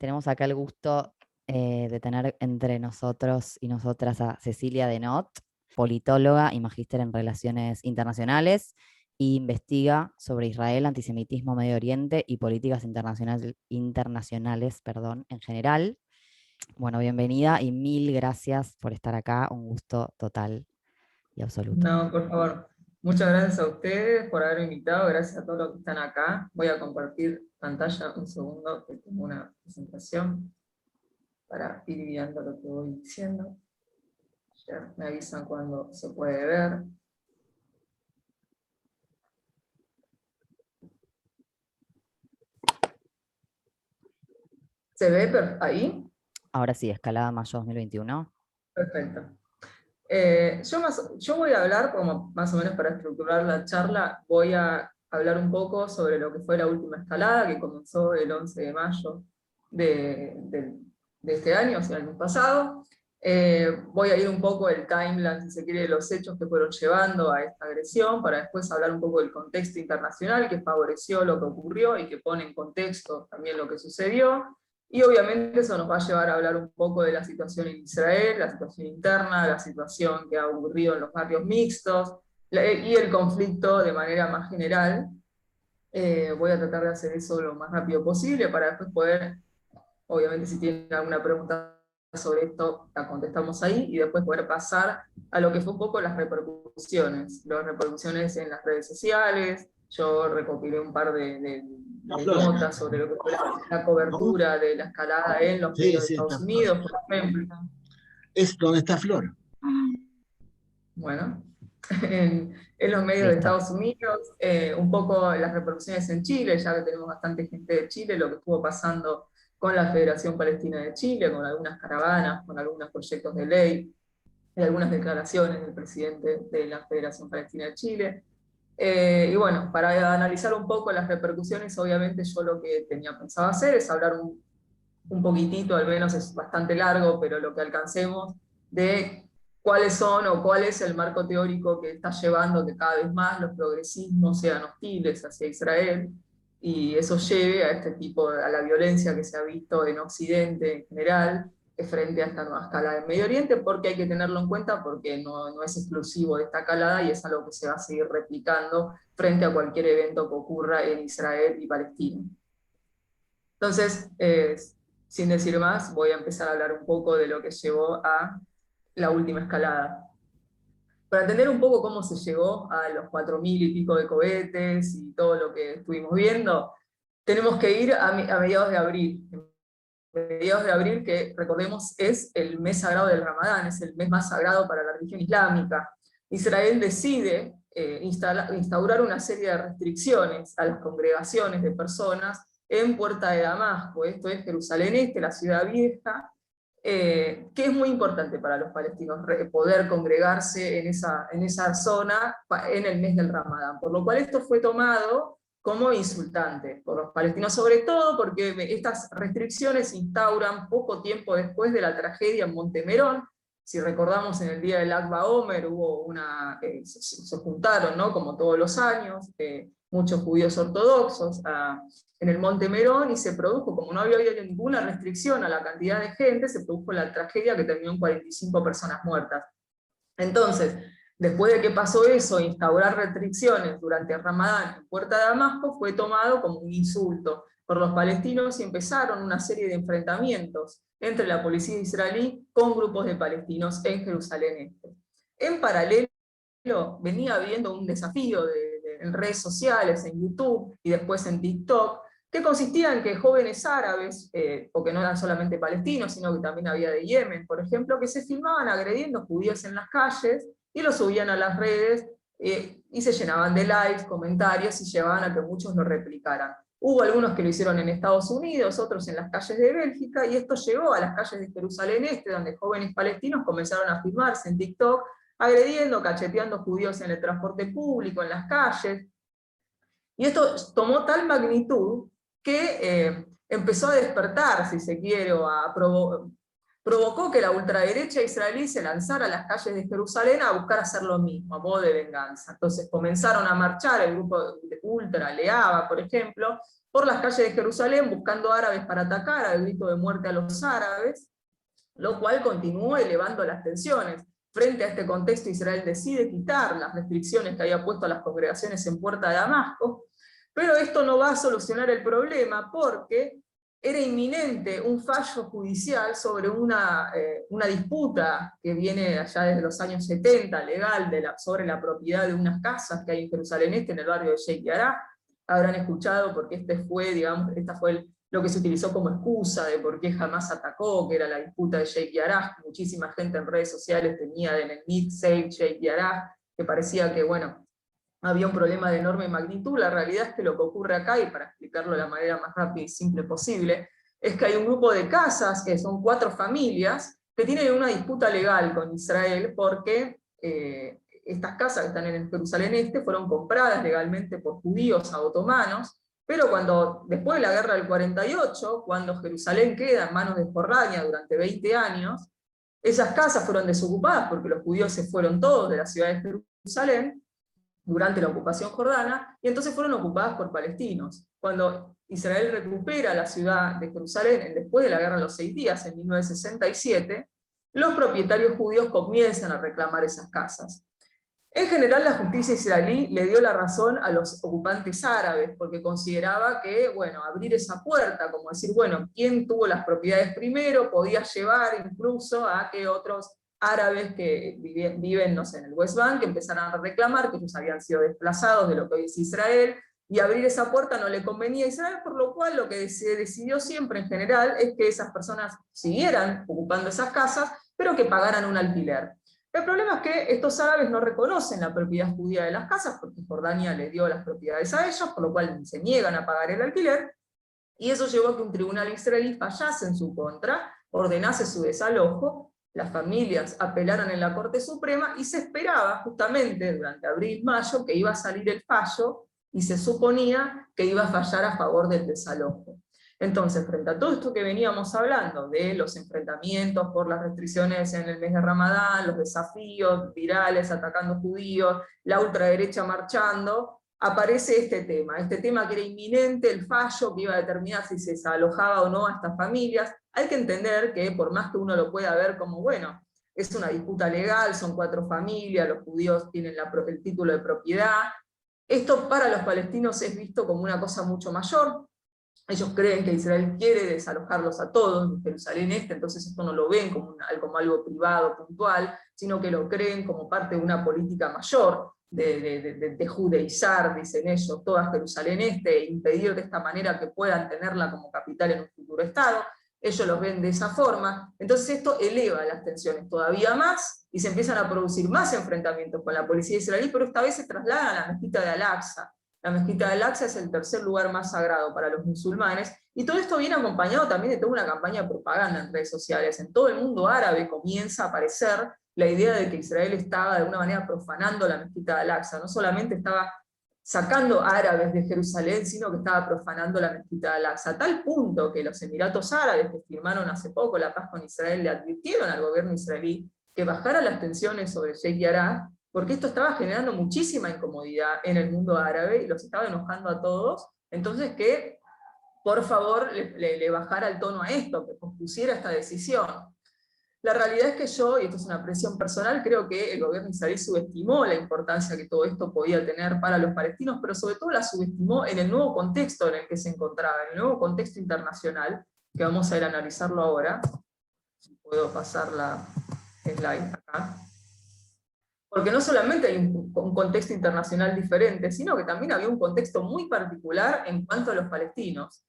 Tenemos acá el gusto de tener entre nosotros y nosotras a Cecilia Denot, politóloga y magíster en Relaciones Internacionales, e investiga sobre Israel, antisemitismo, Medio Oriente y políticas internacionales, perdón, en general. Bueno, bienvenida y mil gracias por estar acá, un gusto total y absoluto. No, por favor. Muchas gracias a ustedes por haberme invitado, gracias a todos los que están acá. Voy a compartir pantalla un segundo, que tengo una presentación para ir viendo lo que voy diciendo. Ya me avisan cuando se puede ver. ¿Se ve ahí? Ahora sí, escalada mayo 2021. Perfecto. Yo voy a hablar, como más o menos para estructurar la charla, voy a hablar un poco sobre lo que fue la última escalada, que comenzó el 11 de mayo de este año, o sea, el año pasado. Voy a ir un poco el timeline, si se quiere, de los hechos que fueron llevando a esta agresión, para después hablar un poco del contexto internacional que favoreció lo que ocurrió y que pone en contexto también lo que sucedió. Y obviamente eso nos va a llevar a hablar un poco de la situación en Israel, la situación interna, la situación que ha ocurrido en los barrios mixtos, y el conflicto de manera más general. Voy a tratar de hacer eso lo más rápido posible para después poder, obviamente si tienen alguna pregunta sobre esto, la contestamos ahí, y después poder pasar a lo que fue un poco las repercusiones en las redes sociales. Yo recopilé un par de notas sobre lo que fue la cobertura de la escalada en los medios de Sí, Estados está Flor. Unidos, por ejemplo. Es donde está Flor. Bueno, en los medios de Listo. Estados Unidos, un poco las repercusiones en Chile, ya que tenemos bastante gente de Chile, lo que estuvo pasando con la Federación Palestina de Chile, con algunas caravanas, con algunos proyectos de ley, y algunas declaraciones del presidente de la Federación Palestina de Chile. Y bueno, para analizar un poco las repercusiones, obviamente yo lo que tenía pensado hacer es hablar un poquitito, al menos es bastante largo, pero lo que alcancemos, de cuáles son o cuál es el marco teórico que está llevando que cada vez más los progresismos sean hostiles hacia Israel, y eso lleve a este tipo, a la violencia que se ha visto en Occidente en general, frente a esta nueva escalada en Medio Oriente, porque hay que tenerlo en cuenta, porque no es exclusivo de esta escalada y es algo que se va a seguir replicando frente a cualquier evento que ocurra en Israel y Palestina. Entonces, sin decir más, voy a empezar a hablar un poco de lo que llevó a la última escalada. Para entender un poco cómo se llegó a los 4.000 y pico de cohetes y todo lo que estuvimos viendo, tenemos que ir a mediados de abril. Mediados de abril, que recordemos es el mes sagrado del Ramadán, es el mes más sagrado para la religión islámica. Israel decide instaurar una serie de restricciones a las congregaciones de personas en Puerta de Damasco, esto es Jerusalén Este, la ciudad vieja, que es muy importante para los palestinos poder congregarse en esa zona en el mes del Ramadán, por lo cual esto fue tomado como insultante por los palestinos, sobre todo porque estas restricciones se instauran poco tiempo después de la tragedia en Montemerón. Si recordamos, en el día del Akba Omer hubo se juntaron, ¿no? Como todos los años, muchos judíos ortodoxos en el Monte Merón, y se produjo, como no había habido ninguna restricción a la cantidad de gente, se produjo la tragedia que terminó en 45 personas muertas. Entonces, después de que pasó eso, instaurar restricciones durante el Ramadán en Puerta de Damasco fue tomado como un insulto por los palestinos, y empezaron una serie de enfrentamientos entre la policía israelí con grupos de palestinos en Jerusalén Este. En paralelo, venía habiendo un desafío en redes sociales, en YouTube y después en TikTok, que consistía en que jóvenes árabes, porque no eran solamente palestinos, sino que también había de Yemen, por ejemplo, que se filmaban agrediendo judíos en las calles y lo subían a las redes, y se llenaban de likes, comentarios, y llevaban a que muchos lo replicaran. Hubo algunos que lo hicieron en Estados Unidos, otros en las calles de Bélgica, y esto llegó a las calles de Jerusalén Este, donde jóvenes palestinos comenzaron a filmarse en TikTok, agrediendo, cacheteando judíos en el transporte público, en las calles. Y esto tomó tal magnitud que empezó a despertar, si se quiere, o provocó que la ultraderecha israelí se lanzara a las calles de Jerusalén a buscar hacer lo mismo, a modo de venganza. Entonces comenzaron a marchar el grupo de ultra, Leaba, por ejemplo, por las calles de Jerusalén buscando árabes para atacar, al grito de muerte a los árabes, lo cual continuó elevando las tensiones. Frente a este contexto, Israel decide quitar las restricciones que había puesto a las congregaciones en Puerta de Damasco, pero esto no va a solucionar el problema porque era inminente un fallo judicial sobre una disputa que viene allá desde los años 70, legal, sobre la propiedad de unas casas que hay en Jerusalén Este, en el barrio de Sheikh Jarrah. Habrán escuchado porque esta fue lo que se utilizó como excusa de por qué Hamás atacó, que era la disputa de Sheikh Jarrah. Muchísima gente en redes sociales tenía de Menit, Sheikh Jarrah, que parecía que, bueno, había un problema de enorme magnitud. La realidad es que lo que ocurre acá, y para explicarlo de la manera más rápida y simple posible, es que hay un grupo de casas, que son 4 familias, que tienen una disputa legal con Israel, porque estas casas que están en Jerusalén Este fueron compradas legalmente por judíos a otomanos, pero después de la guerra del 48, cuando Jerusalén queda en manos de Jordania durante 20 años, esas casas fueron desocupadas porque los judíos se fueron todos de la ciudad de Jerusalén, durante la ocupación jordana, y entonces fueron ocupadas por palestinos. Cuando Israel recupera la ciudad de Jerusalén, después de la Guerra de los 6 Días, en 1967, los propietarios judíos comienzan a reclamar esas casas. En general, la justicia israelí le dio la razón a los ocupantes árabes, porque consideraba que, bueno, abrir esa puerta, como decir, bueno, ¿quién tuvo las propiedades primero? Podía llevar incluso a que otros árabes que viven, no sé, en el West Bank, que empezaran a reclamar que ellos habían sido desplazados de lo que hoy es Israel, y abrir esa puerta no le convenía a Israel, por lo cual lo que se decidió siempre en general es que esas personas siguieran ocupando esas casas, pero que pagaran un alquiler. El problema es que estos árabes no reconocen la propiedad judía de las casas, porque Jordania le dio las propiedades a ellos, por lo cual se niegan a pagar el alquiler, y eso llevó a que un tribunal israelí fallase en su contra, ordenase su desalojo. Las familias apelaron en la Corte Suprema y se esperaba justamente durante abril-mayo que iba a salir el fallo y se suponía que iba a fallar a favor del desalojo. Entonces, frente a todo esto que veníamos hablando, de los enfrentamientos por las restricciones en el mes de Ramadán, los desafíos virales atacando judíos, la ultraderecha marchando, aparece este tema que era inminente, el fallo que iba a determinar si se desalojaba o no a estas familias. Hay que entender que por más que uno lo pueda ver como, bueno, es una disputa legal, son 4 familias, los judíos tienen el título de propiedad, esto para los palestinos es visto como una cosa mucho mayor. Ellos creen que Israel quiere desalojarlos a todos de Jerusalén Este, entonces esto no lo ven como algo privado, puntual, sino que lo creen como parte de una política mayor, de judeizar, dicen ellos, toda Jerusalén Este, e impedir de esta manera que puedan tenerla como capital en un futuro Estado. Ellos los ven de esa forma, entonces esto eleva las tensiones todavía más, y se empiezan a producir más enfrentamientos con la policía israelí, pero esta vez se trasladan a la mezquita de Al-Aqsa. La mezquita de Al-Aqsa es el tercer lugar más sagrado para los musulmanes, y todo esto viene acompañado también de toda una campaña de propaganda en redes sociales. En todo el mundo árabe comienza a aparecer la idea de que Israel estaba de alguna manera profanando la mezquita de Al-Aqsa, no solamente estaba sacando árabes de Jerusalén, sino que estaba profanando la mezquita de Al-Aqsa, a tal punto que los Emiratos Árabes, que firmaron hace poco la paz con Israel, le advirtieron al gobierno israelí que bajara las tensiones sobre Sheikh Jarrah, porque esto estaba generando muchísima incomodidad en el mundo árabe, y los estaba enojando a todos, entonces que por favor le bajara el tono a esto, que pospusiera esta decisión. La realidad es que yo, y esto es una presión personal, creo que el gobierno israelí subestimó la importancia que todo esto podía tener para los palestinos, pero sobre todo la subestimó en el nuevo contexto en el que se encontraba, en el nuevo contexto internacional, que vamos a ir a analizarlo ahora. Si puedo pasar la slide acá. Porque no solamente hay un contexto internacional diferente, sino que también había un contexto muy particular en cuanto a los palestinos.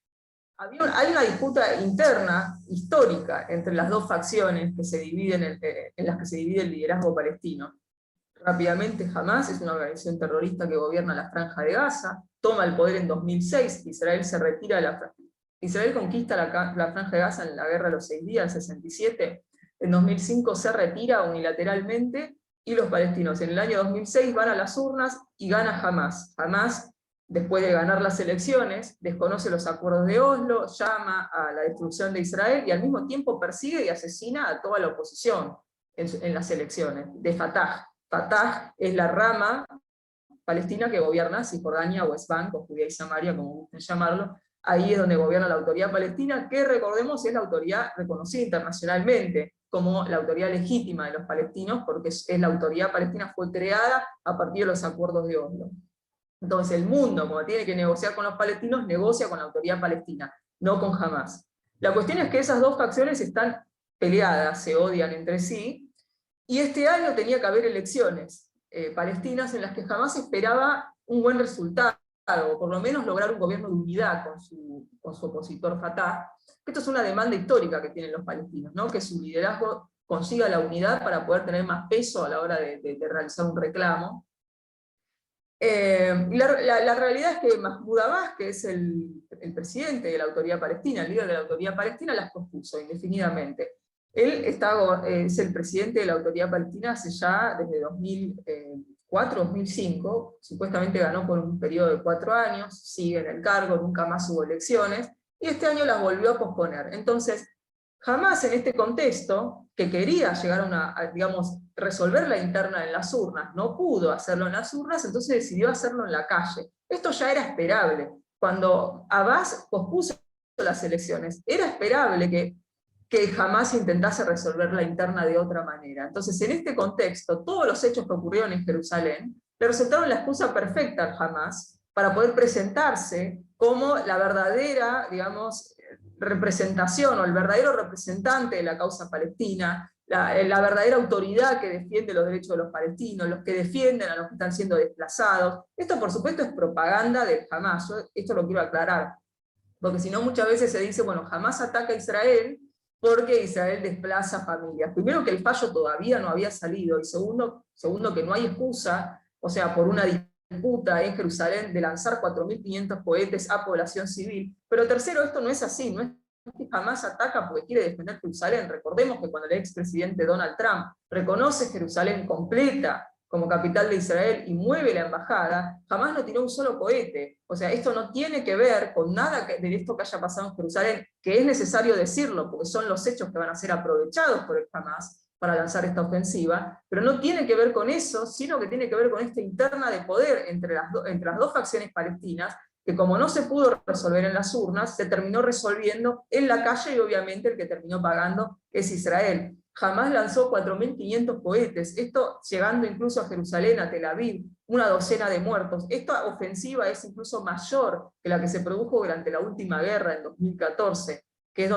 Hay una disputa interna, histórica, entre las dos facciones que se dividen en las que se divide el liderazgo palestino. Rápidamente, Hamás es una organización terrorista que gobierna la Franja de Gaza, toma el poder en 2006, Israel se retira de la Franja. Israel conquista la Franja de Gaza en la Guerra de los 6 Días, en 67, en 2005 se retira unilateralmente, y los palestinos en el año 2006 van a las urnas y gana Hamás. Hamás después de ganar las elecciones, desconoce los acuerdos de Oslo, llama a la destrucción de Israel y al mismo tiempo persigue y asesina a toda la oposición en las elecciones, de Fatah. Fatah es la rama palestina que gobierna Cisjordania, West Bank, o Judea y Samaria, como gusten llamarlo. Ahí es donde gobierna la autoridad palestina, que recordemos es la autoridad reconocida internacionalmente como la autoridad legítima de los palestinos, porque es la autoridad palestina fue creada a partir de los acuerdos de Oslo. Entonces el mundo, como tiene que negociar con los palestinos, negocia con la autoridad palestina, no con Hamás. La cuestión es que esas dos facciones están peleadas, se odian entre sí, y este año tenía que haber elecciones palestinas en las que Hamás esperaba un buen resultado, o por lo menos lograr un gobierno de unidad con su opositor Fatah. Esto es una demanda histórica que tienen los palestinos, ¿no? Que su liderazgo consiga la unidad para poder tener más peso a la hora de realizar un reclamo. La realidad es que Mahmoud Abbas, que es el presidente de la autoridad palestina, el líder de la autoridad palestina, las pospuso indefinidamente. Él es el presidente de la autoridad palestina hace ya desde 2004-2005, supuestamente ganó por un periodo de 4 años, sigue en el cargo, nunca más hubo elecciones, y este año las volvió a posponer. Entonces, Hamás en este contexto, que quería llegar a digamos, resolver la interna en las urnas, no pudo hacerlo en las urnas, entonces decidió hacerlo en la calle. Esto ya era esperable. Cuando Abbas pospuso las elecciones, era esperable que Hamás intentase resolver la interna de otra manera. Entonces, en este contexto, todos los hechos que ocurrieron en Jerusalén le resultaron la excusa perfecta al Hamás para poder presentarse como la verdadera, digamos, representación o el verdadero representante de la causa palestina, la verdadera autoridad que defiende los derechos de los palestinos, los que defienden a los que están siendo desplazados. Esto, por supuesto, es propaganda del Hamás. Yo esto lo quiero aclarar, porque si no muchas veces se dice, bueno, Hamás ataca a Israel porque Israel desplaza familias. Primero, que el fallo todavía no había salido, y segundo que no hay excusa, o sea, por una disputa en Jerusalén de lanzar 4.500 cohetes a población civil. Pero tercero, esto no es así, no es que Hamás ataca porque quiere defender Jerusalén. Recordemos que cuando el expresidente Donald Trump reconoce Jerusalén completa como capital de Israel y mueve la embajada, Hamás no tiró un solo cohete. O sea, esto no tiene que ver con nada de esto que haya pasado en Jerusalén, que es necesario decirlo, porque son los hechos que van a ser aprovechados por el Hamás para lanzar esta ofensiva, pero no tiene que ver con eso, sino que tiene que ver con esta interna de poder entre las dos facciones palestinas, que como no se pudo resolver en las urnas, se terminó resolviendo en la calle, y obviamente el que terminó pagando es Israel. Hamás lanzó 4.500 cohetes, esto llegando incluso a Jerusalén, a Tel Aviv, una docena de muertos. Esta ofensiva es incluso mayor que la que se produjo durante la última guerra en 2014, que es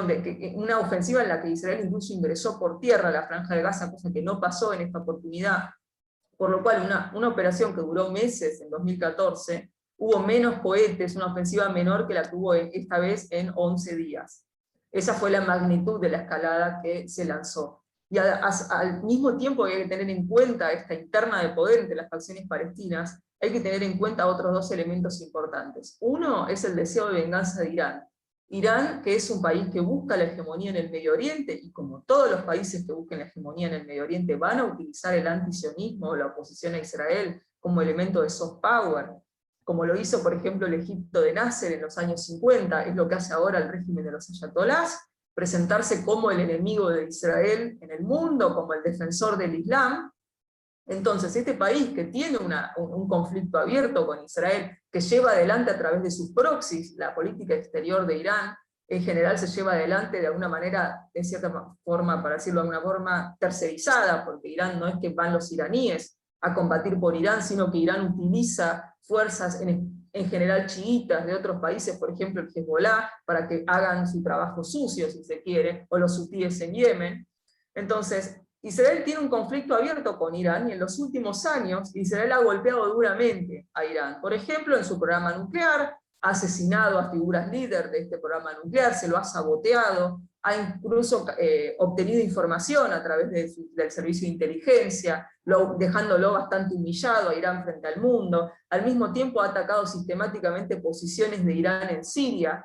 una ofensiva en la que Israel incluso ingresó por tierra a la Franja de Gaza, cosa que no pasó en esta oportunidad, por lo cual una operación que duró meses en 2014, hubo menos cohetes, una ofensiva menor que la que hubo esta vez en 11 días. Esa fue la magnitud de la escalada que se lanzó. Y al mismo tiempo que hay que tener en cuenta esta interna de poder entre las facciones palestinas, hay que tener en cuenta otros dos elementos importantes. Uno es el deseo de venganza de Irán. Irán, que es un país que busca la hegemonía en el Medio Oriente, y como todos los países que busquen la hegemonía en el Medio Oriente van a utilizar el antisionismo o la oposición a Israel como elemento de soft power, como lo hizo, por ejemplo, el Egipto de Nasser en los años 50, es lo que hace ahora el régimen de los ayatolás, presentarse como el enemigo de Israel en el mundo, como el defensor del Islam. Entonces, este país que tiene un conflicto abierto con Israel, que lleva adelante a través de sus proxies la política exterior de Irán, en general se lleva adelante de alguna manera, de cierta forma, para decirlo de alguna forma, tercerizada, porque Irán no es que van los iraníes a combatir por Irán, sino que Irán utiliza fuerzas en general chiitas de otros países, por ejemplo el Hezbollah, para que hagan su trabajo sucio, si se quiere, o los hutíes en Yemen. Entonces, Israel tiene un conflicto abierto con Irán, y en los últimos años Israel ha golpeado duramente a Irán. Por ejemplo, en su programa nuclear, ha asesinado a figuras líderes de este programa nuclear, se lo ha saboteado, ha incluso obtenido información a través del servicio de inteligencia, dejándolo bastante humillado a Irán frente al mundo. Al mismo tiempo ha atacado sistemáticamente posiciones de Irán en Siria.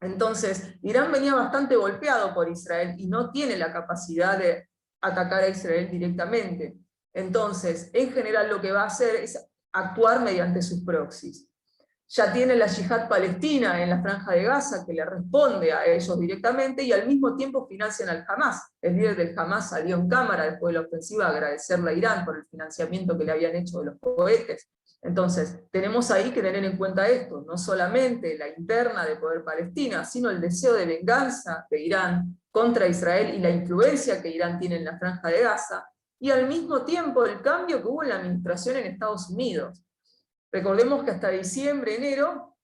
Entonces, Irán venía bastante golpeado por Israel y no tiene la capacidad de atacar a Israel directamente. Entonces, en general lo que va a hacer es actuar mediante sus proxies. ya tiene la yihad palestina en la Franja de Gaza, que le responde a ellos directamente, y al mismo tiempo financian al Hamas. El líder del Hamas salió en cámara después de la ofensiva a agradecerle a Irán por el financiamiento que le habían hecho de los cohetes. Entonces, tenemos ahí que tener en cuenta esto, no solamente la interna de poder palestina, sino el deseo de venganza de Irán contra Israel y la influencia que Irán tiene en la Franja de Gaza, y al mismo tiempo el cambio que hubo en la administración en Estados Unidos. Recordemos que hasta diciembre, enero,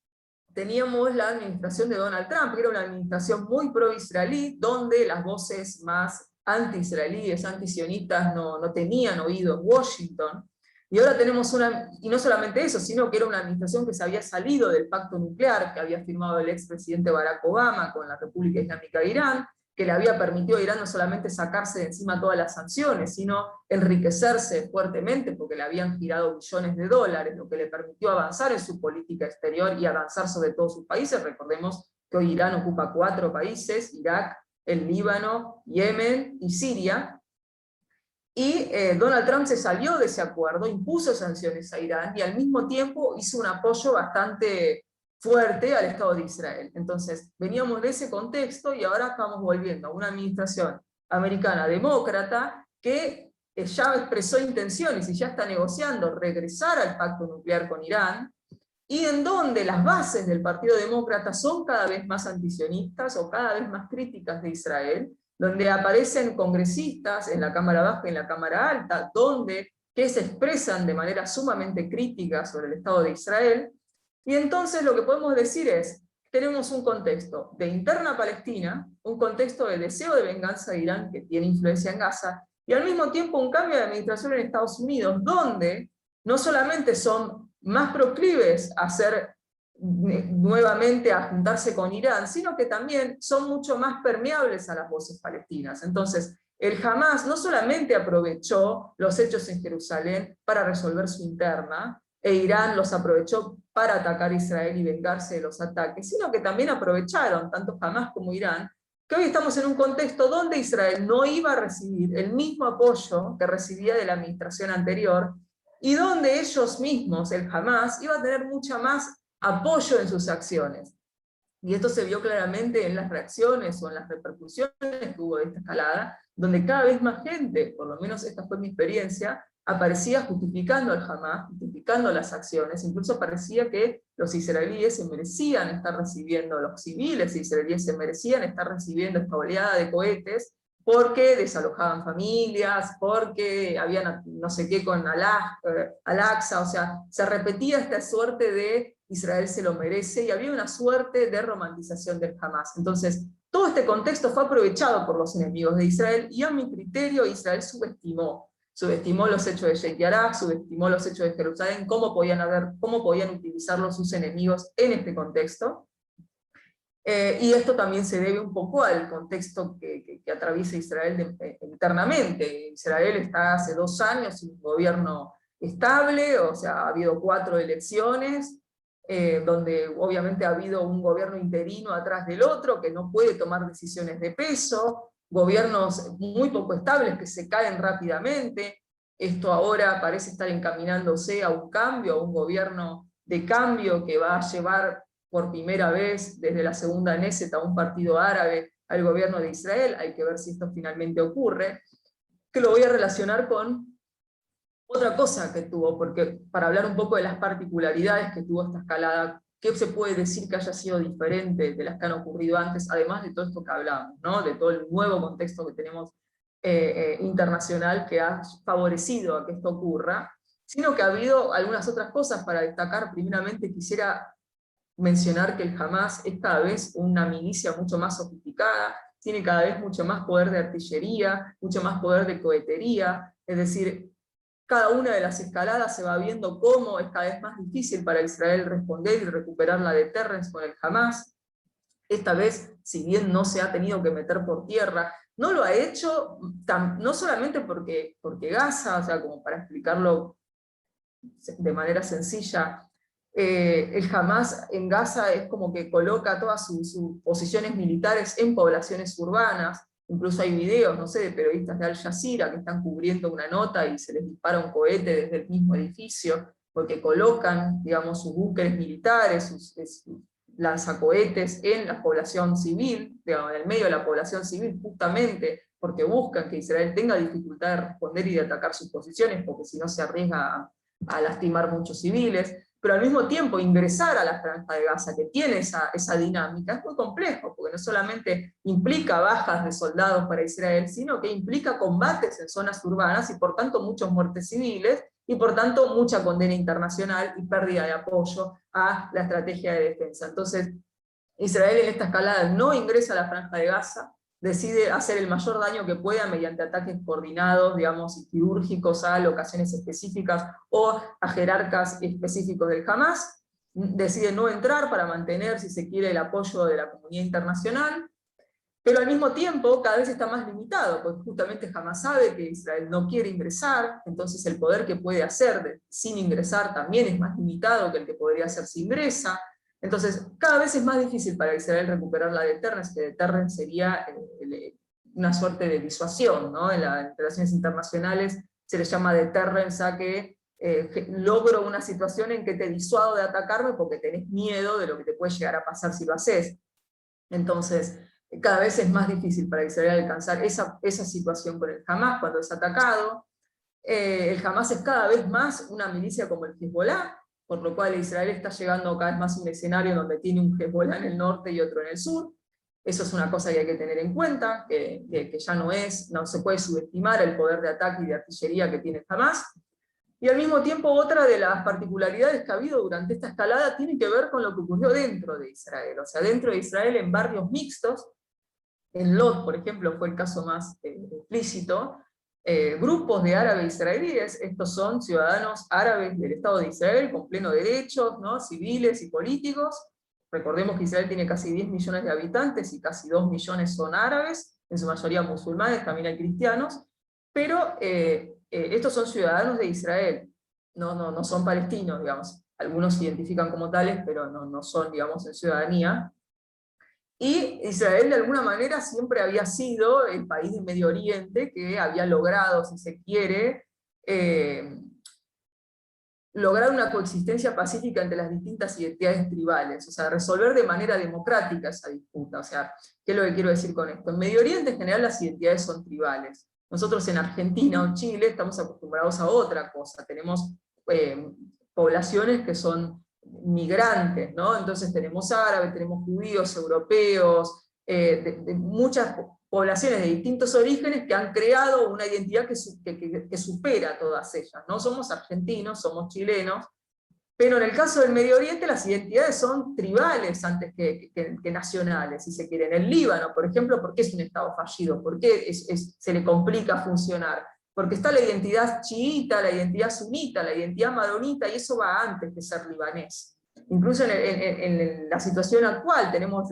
teníamos la administración de Donald Trump, que era una administración muy pro-israelí, donde las voces más anti-israelíes, anti-sionistas no tenían oído en Washington. Y ahora tenemos y no solamente eso, sino que era una administración que se había salido del pacto nuclear que había firmado el expresidente Barack Obama con la República Islámica de Irán, que le había permitido a Irán no solamente sacarse de encima todas las sanciones, sino enriquecerse fuertemente, porque le habían girado billones de dólares, lo que le permitió avanzar en su política exterior y avanzar sobre todos sus países. Recordemos que hoy Irán ocupa 4 países, Irak, el Líbano, Yemen y Siria, y Donald Trump se salió de ese acuerdo, impuso sanciones a Irán, y al mismo tiempo hizo un apoyo bastante fuerte al Estado de Israel. Entonces, veníamos de ese contexto y ahora estamos volviendo a una administración americana demócrata que ya expresó intenciones y ya está negociando regresar al pacto nuclear con Irán, y en donde las bases del Partido Demócrata son cada vez más antisionistas o cada vez más críticas de Israel, donde aparecen congresistas en la Cámara Baja y en la Cámara Alta, que se expresan de manera sumamente crítica sobre el Estado de Israel. Y entonces lo que podemos decir es, tenemos un contexto de interna palestina, un contexto de deseo de venganza de Irán que tiene influencia en Gaza, y al mismo tiempo un cambio de administración en Estados Unidos, donde no solamente son más proclives a hacer nuevamente a juntarse con Irán, sino que también son mucho más permeables a las voces palestinas. Entonces, el Hamas no solamente aprovechó los hechos en Jerusalén para resolver su interna, e Irán los aprovechó para atacar a Israel y vengarse de los ataques, sino que también aprovecharon, tanto Hamas como Irán, que hoy estamos en un contexto donde Israel no iba a recibir el mismo apoyo que recibía de la administración anterior, y donde ellos mismos, el Hamas, iba a tener mucha más apoyo en sus acciones. Y esto se vio claramente en las reacciones o en las repercusiones que hubo de esta escalada, donde cada vez más gente, por lo menos esta fue mi experiencia, aparecía justificando al Hamas, justificando las acciones. Incluso parecía que los israelíes se merecían estar recibiendo, los civiles israelíes se merecían estar recibiendo esta oleada de cohetes, porque desalojaban familias, porque habían no sé qué con Al-Aqsa, o sea, se repetía esta suerte de Israel se lo merece, y había una suerte de romantización del Hamas. Entonces, todo este contexto fue aprovechado por los enemigos de Israel, y a mi criterio Israel subestimó los hechos de Sheikh Jarrah, subestimó los hechos de Jerusalén, cómo podían utilizarlos sus enemigos en este contexto. Y esto también se debe un poco al contexto que atraviesa Israel internamente. Israel está hace 2 años sin un gobierno estable, o sea, ha habido 4 elecciones, donde obviamente ha habido un gobierno interino atrás del otro, que no puede tomar decisiones de peso, gobiernos muy poco estables que se caen rápidamente. Esto ahora parece estar encaminándose a un cambio, a un gobierno de cambio que va a llevar por primera vez desde la segunda Knesset a un partido árabe al gobierno de Israel. Hay que ver si esto finalmente ocurre, que lo voy a relacionar con otra cosa que tuvo, porque para hablar un poco de las particularidades que tuvo esta escalada, ¿qué se puede decir que haya sido diferente de las que han ocurrido antes, además de todo esto que hablamos, ¿no? De todo el nuevo contexto que tenemos internacional que ha favorecido a que esto ocurra, sino que ha habido algunas otras cosas para destacar. Primeramente quisiera mencionar que el Hamas es cada vez una milicia mucho más sofisticada, tiene cada vez mucho más poder de artillería, mucho más poder de cohetería, es decir, cada una de las escaladas se va viendo cómo es cada vez más difícil para Israel responder y recuperar la deterrence con el Hamas. Esta vez, si bien no se ha tenido que meter por tierra, no lo ha hecho no solamente porque Gaza, o sea, como para explicarlo de manera sencilla, el Hamas en Gaza es como que coloca todas sus posiciones militares en poblaciones urbanas. Incluso hay videos, no sé, de periodistas de Al Jazeera que están cubriendo una nota y se les dispara un cohete desde el mismo edificio. porque colocan, digamos, sus búnkeres militares, sus lanzacohetes en la población civil, digamos, en el medio de la población civil, justamente porque buscan que Israel tenga dificultad de responder y de atacar sus posiciones, porque si no se arriesga a lastimar muchos civiles. Pero al mismo tiempo ingresar a la Franja de Gaza, que tiene esa dinámica, es muy complejo, porque no solamente implica bajas de soldados para Israel, sino que implica combates en zonas urbanas y por tanto muchos muertes civiles, y por tanto mucha condena internacional y pérdida de apoyo a la estrategia de defensa. Entonces, Israel en esta escalada no ingresa a la Franja de Gaza, decide hacer el mayor daño que pueda mediante ataques coordinados, digamos, y quirúrgicos a locaciones específicas o a jerarcas específicos del Hamas, decide no entrar para mantener, si se quiere, el apoyo de la comunidad internacional, pero al mismo tiempo cada vez está más limitado, porque justamente Hamas sabe que Israel no quiere ingresar, entonces el poder que puede hacer sin ingresar también es más limitado que el que podría hacer si ingresa. Entonces, cada vez es más difícil para Israel recuperar la deterrence, que deterrence sería una suerte de disuasión, ¿no? En las relaciones internacionales se le llama deterrence a que logro una situación en que te disuado de atacarme porque tenés miedo de lo que te puede llegar a pasar si lo haces. Entonces, cada vez es más difícil para Israel alcanzar esa situación con el Hamas cuando es atacado. El Hamas es cada vez más una milicia como el Hezbollah, por lo cual Israel está llegando cada vez más a un escenario donde tiene un Hezbollah en el norte y otro en el sur. Eso es una cosa que hay que tener en cuenta, que ya no se puede subestimar el poder de ataque y de artillería que tiene Hamas. Y al mismo tiempo, otra de las particularidades que ha habido durante esta escalada tiene que ver con lo que ocurrió dentro de Israel. O sea, dentro de Israel, en barrios mixtos, en Lod, por ejemplo, fue el caso más explícito, grupos de árabes israelíes, estos son ciudadanos árabes del Estado de Israel, con pleno derecho, ¿no? Civiles y políticos. Recordemos que Israel tiene casi 10 millones de habitantes y casi 2 millones son árabes, en su mayoría musulmanes, también hay cristianos, pero estos son ciudadanos de Israel, no son palestinos, digamos. Algunos se identifican como tales, pero no son, digamos, en ciudadanía. Y Israel de alguna manera siempre había sido el país del Medio Oriente que había logrado, si se quiere, lograr una coexistencia pacífica entre las distintas identidades tribales, o sea, resolver de manera democrática esa disputa. O sea, ¿qué es lo que quiero decir con esto? En Medio Oriente en general las identidades son tribales. Nosotros en Argentina o Chile estamos acostumbrados a otra cosa, tenemos poblaciones que son migrantes, ¿no? Entonces tenemos árabes, tenemos judíos, europeos, de muchas poblaciones de distintos orígenes que han creado una identidad que supera a todas ellas, ¿no? Somos argentinos, somos chilenos, pero en el caso del Medio Oriente las identidades son tribales antes que nacionales, si se quiere. En el Líbano, por ejemplo, ¿por qué es un Estado fallido? ¿Por qué se le complica funcionar? Porque está la identidad chiita, la identidad sunita, la identidad maronita, y eso va antes de ser libanés. Incluso en la situación actual tenemos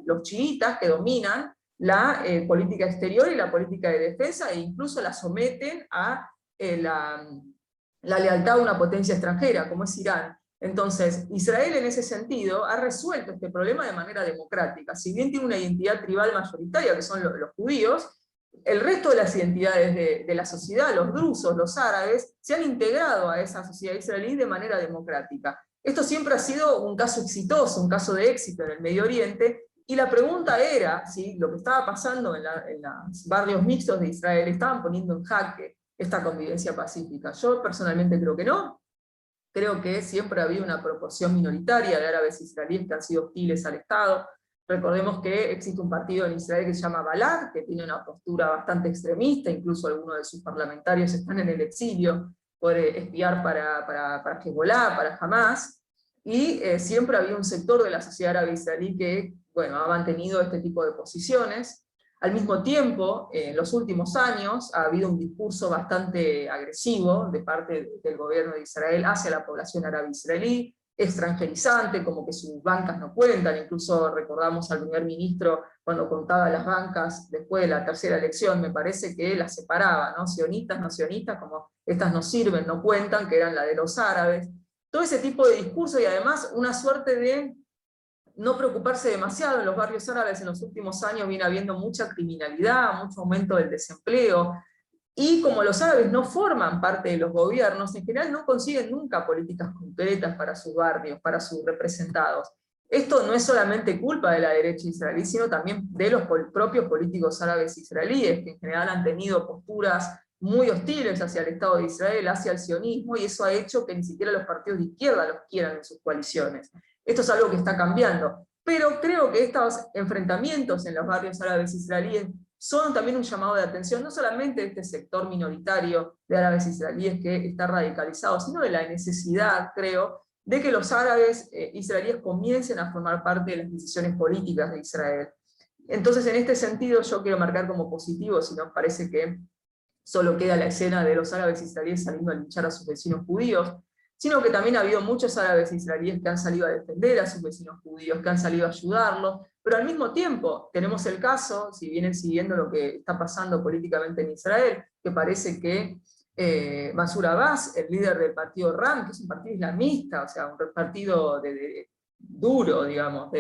los chiitas que dominan la política exterior y la política de defensa, e incluso la someten a la lealtad a una potencia extranjera, como es Irán. Entonces, Israel en ese sentido ha resuelto este problema de manera democrática. Si bien tiene una identidad tribal mayoritaria, que son los judíos, el resto de las identidades de la sociedad, los drusos, los árabes, se han integrado a esa sociedad israelí de manera democrática. Esto siempre ha sido un caso exitoso, un caso de éxito en el Medio Oriente, y la pregunta era si lo que estaba pasando en los barrios mixtos de Israel estaban poniendo en jaque esta convivencia pacífica. Yo personalmente creo que no. Creo que siempre ha habido una proporción minoritaria de árabes israelíes que han sido hostiles al Estado. Recordemos que existe un partido en Israel que se llama Balad, que tiene una postura bastante extremista, incluso algunos de sus parlamentarios están en el exilio por espiar para Hezbollah, para Hamas, y siempre había un sector de la sociedad árabe israelí que, bueno, ha mantenido este tipo de posiciones. Al mismo tiempo, en los últimos años ha habido un discurso bastante agresivo de parte del gobierno de Israel hacia la población árabe israelí, extranjerizante, como que sus bancas no cuentan. Incluso recordamos al primer ministro cuando contaba las bancas después de la tercera elección, me parece que las separaba, ¿no? Sionistas, no sionistas, como estas no sirven, no cuentan, que eran la de los árabes. Todo ese tipo de discurso, y además una suerte de no preocuparse demasiado. En los barrios árabes en los últimos años viene habiendo mucha criminalidad, mucho aumento del desempleo. Y como los árabes no forman parte de los gobiernos, en general no consiguen nunca políticas concretas para sus barrios, para sus representados. Esto no es solamente culpa de la derecha israelí, sino también de los propios políticos árabes israelíes, que en general han tenido posturas muy hostiles hacia el Estado de Israel, hacia el sionismo, y eso ha hecho que ni siquiera los partidos de izquierda los quieran en sus coaliciones. Esto es algo que está cambiando. Pero creo que estos enfrentamientos en los barrios árabes israelíes son también un llamado de atención, no solamente de este sector minoritario de árabes israelíes que está radicalizado, sino de la necesidad, creo, de que los árabes israelíes comiencen a formar parte de las decisiones políticas de Israel. Entonces, en este sentido, yo quiero marcar como positivo, si no parece que solo queda la escena de los árabes israelíes saliendo a linchar a sus vecinos judíos, sino que también ha habido muchos árabes israelíes que han salido a defender a sus vecinos judíos, que han salido a ayudarlos, pero al mismo tiempo tenemos el caso, si vienen siguiendo lo que está pasando políticamente en Israel, que parece que Mansour Abbas, el líder del partido RAM, que es un partido islamista, o sea, un partido duro, digamos,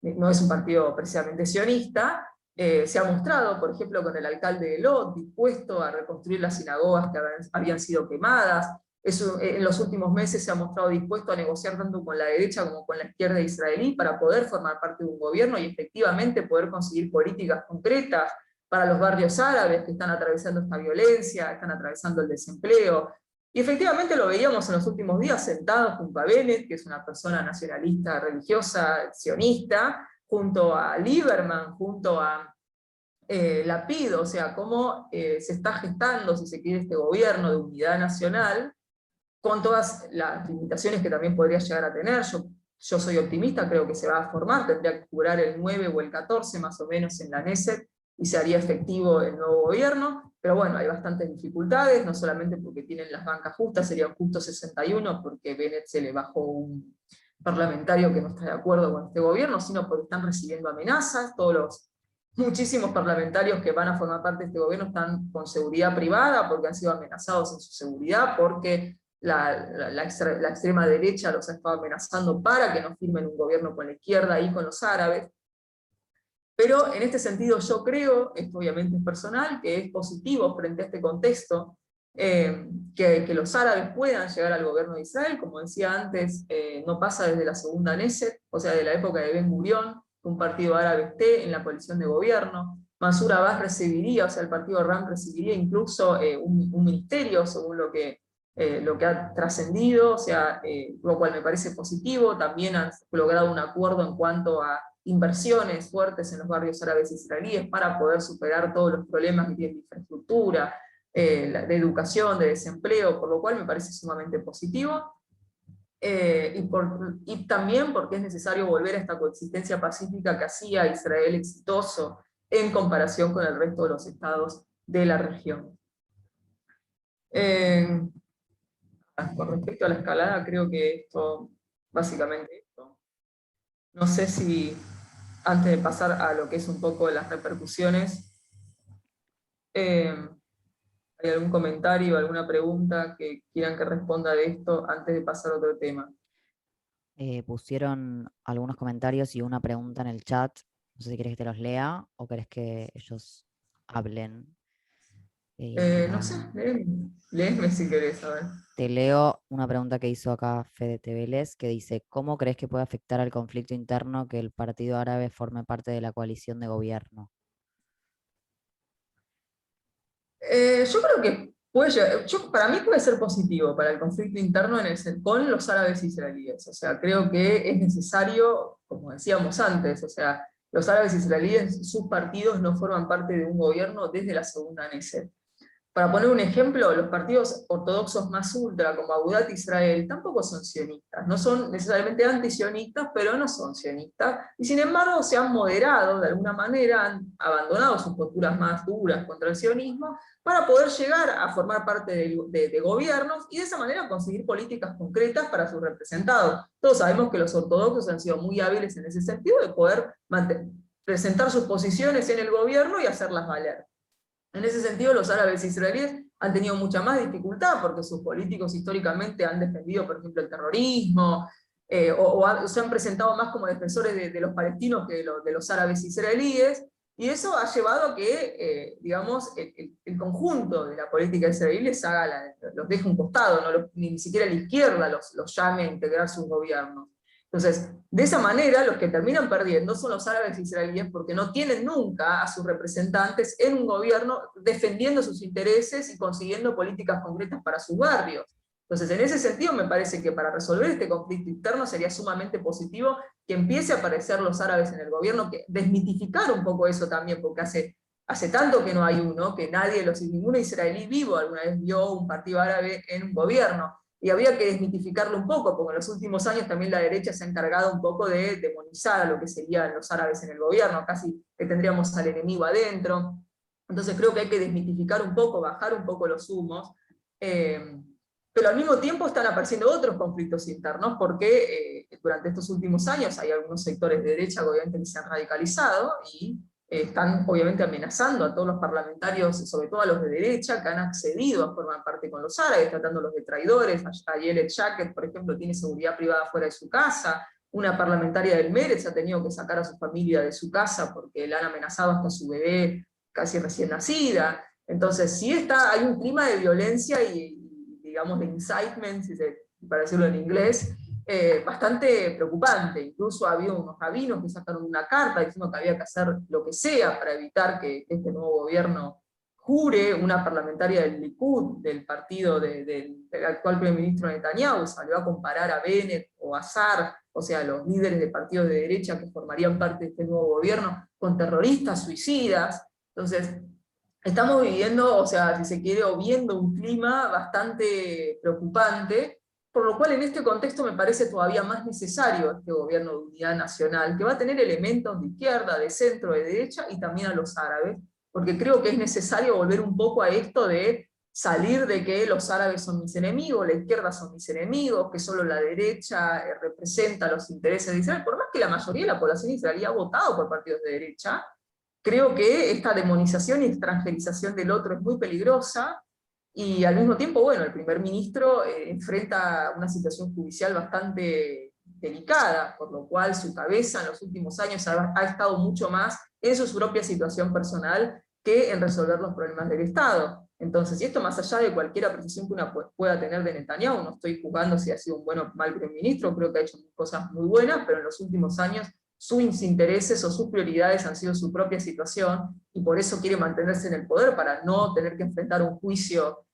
no es un partido precisamente sionista, se ha mostrado, por ejemplo, con el alcalde de Lod, dispuesto a reconstruir las sinagogas que habían sido quemadas. Eso, en los últimos meses se ha mostrado dispuesto a negociar tanto con la derecha como con la izquierda israelí para poder formar parte de un gobierno y efectivamente poder conseguir políticas concretas para los barrios árabes que están atravesando esta violencia, están atravesando el desempleo. Y efectivamente lo veíamos en los últimos días sentado junto a Bennett, que es una persona nacionalista religiosa, sionista, junto a Lieberman, junto a Lapid, o sea, cómo se está gestando, si se quiere, este gobierno de unidad nacional, con todas las limitaciones que también podría llegar a tener. Yo soy optimista, creo que se va a formar, tendría que jurar el 9 o el 14 más o menos en la Knesset, y se haría efectivo el nuevo gobierno, pero bueno, hay bastantes dificultades, no solamente porque tienen las bancas justas, serían justos 61, porque Bennett se le bajó un parlamentario que no está de acuerdo con este gobierno, sino porque están recibiendo amenazas, muchísimos parlamentarios que van a formar parte de este gobierno están con seguridad privada, porque han sido amenazados en su seguridad, porque la extrema derecha los ha estado amenazando para que no firmen un gobierno con la izquierda y con los árabes. Pero en este sentido yo creo, esto obviamente es personal, que es positivo frente a este contexto, que los árabes puedan llegar al gobierno de Israel. Como decía antes, no pasa desde la segunda Knesset, o sea, de la época de Ben Gurión, que un partido árabe esté en la coalición de gobierno. Mansour Abbas recibiría, o sea, el partido RAM recibiría incluso un ministerio, según lo que ha trascendido, o sea, lo cual me parece positivo. También han logrado un acuerdo en cuanto a inversiones fuertes en los barrios árabes israelíes para poder superar todos los problemas que tienen de infraestructura, de educación, de desempleo, por lo cual me parece sumamente positivo. Y también porque es necesario volver a esta coexistencia pacífica que hacía a Israel exitoso en comparación con el resto de los estados de la región. Con respecto a la escalada, creo que esto, básicamente esto. No sé si, antes de pasar a lo que es un poco las repercusiones, ¿hay algún comentario, alguna pregunta que quieran que responda de esto antes de pasar a otro tema? Pusieron algunos comentarios y una pregunta en el chat. No sé si querés que te los lea o querés que ellos hablen. No sé, léeme si querés, a ver. Te leo una pregunta que hizo acá Fede Teveles, que dice: ¿cómo crees que puede afectar al conflicto interno que el Partido Árabe forme parte de la coalición de gobierno? Yo creo que para mí puede ser positivo para el conflicto interno con los árabes israelíes. O sea, creo que es necesario, como decíamos antes, o sea, los árabes israelíes, sus partidos no forman parte de un gobierno desde la segunda Knesset. Para poner un ejemplo, los partidos ortodoxos más ultra, como Agudat Israel, tampoco son sionistas, no son necesariamente antisionistas, pero no son sionistas, y sin embargo se han moderado de alguna manera, han abandonado sus posturas más duras contra el sionismo, para poder llegar a formar parte de gobiernos, y de esa manera conseguir políticas concretas para sus representados. Todos sabemos que los ortodoxos han sido muy hábiles en ese sentido, de poder presentar sus posiciones en el gobierno y hacerlas valer. En ese sentido, los árabes israelíes han tenido mucha más dificultad porque sus políticos históricamente han defendido, por ejemplo, el terrorismo, se han presentado más como defensores de los palestinos que de los árabes israelíes, Y eso ha llevado a que, digamos, el conjunto de la política israelí los deje a un costado, ni siquiera la izquierda los llame a integrar sus gobiernos. Entonces, de esa manera, los que terminan perdiendo son los árabes israelíes porque no tienen nunca a sus representantes en un gobierno defendiendo sus intereses y consiguiendo políticas concretas para sus barrios. Entonces, en ese sentido, me parece que para resolver este conflicto interno sería sumamente positivo que empiece a aparecer los árabes en el gobierno, que desmitificar un poco eso también, porque hace tanto que no hay uno, que ninguno israelí vivo alguna vez vio un partido árabe en un gobierno. Y había que desmitificarlo un poco, porque en los últimos años también la derecha se ha encargado un poco de demonizar a lo que serían los árabes en el gobierno, casi que tendríamos al enemigo adentro. Entonces creo que hay que desmitificar un poco, bajar un poco los humos, pero al mismo tiempo están apareciendo otros conflictos internos, porque durante estos últimos años hay algunos sectores de derecha que obviamente se han radicalizado, y están obviamente amenazando a todos los parlamentarios, sobre todo a los de derecha, que han accedido a formar parte con los árabes, tratándolos de traidores. Ayelet Shaked, por ejemplo, tiene seguridad privada fuera de su casa. Una parlamentaria del Meretz ha tenido que sacar a su familia de su casa porque la han amenazado hasta su bebé casi recién nacida. Entonces, sí hay un clima de violencia y digamos, de incitement, para decirlo en inglés, bastante preocupante. Incluso había unos rabinos que sacaron una carta diciendo que había que hacer lo que sea para evitar que este nuevo gobierno jure. Una parlamentaria del Likud, del partido del actual primer ministro Netanyahu, salió a comparar a Bennett o a Sar, o sea, los líderes de partidos de derecha que formarían parte de este nuevo gobierno, con terroristas suicidas. Entonces, estamos viviendo, o sea, si se quiere, o viendo un clima bastante preocupante, por lo cual en este contexto me parece todavía más necesario este gobierno de unidad nacional, que va a tener elementos de izquierda, de centro, de derecha, y también a los árabes, porque creo que es necesario volver un poco a esto de salir de que los árabes son mis enemigos, la izquierda son mis enemigos, que solo la derecha representa los intereses de Israel, por más que la mayoría de la población israelí ha votado por partidos de derecha. Creo que esta demonización y extranjerización del otro es muy peligrosa, y al mismo tiempo, bueno, el primer ministro enfrenta una situación judicial bastante delicada, por lo cual su cabeza en los últimos años ha estado mucho más en su propia situación personal que en resolver los problemas del Estado. Entonces, y esto más allá de cualquier apreciación que una pueda tener de Netanyahu, no estoy juzgando si ha sido un buen o mal primer ministro, creo que ha hecho cosas muy buenas, pero en los últimos años sus intereses o sus prioridades han sido su propia situación, y por eso quiere mantenerse en el poder, para no tener que enfrentar un juicio,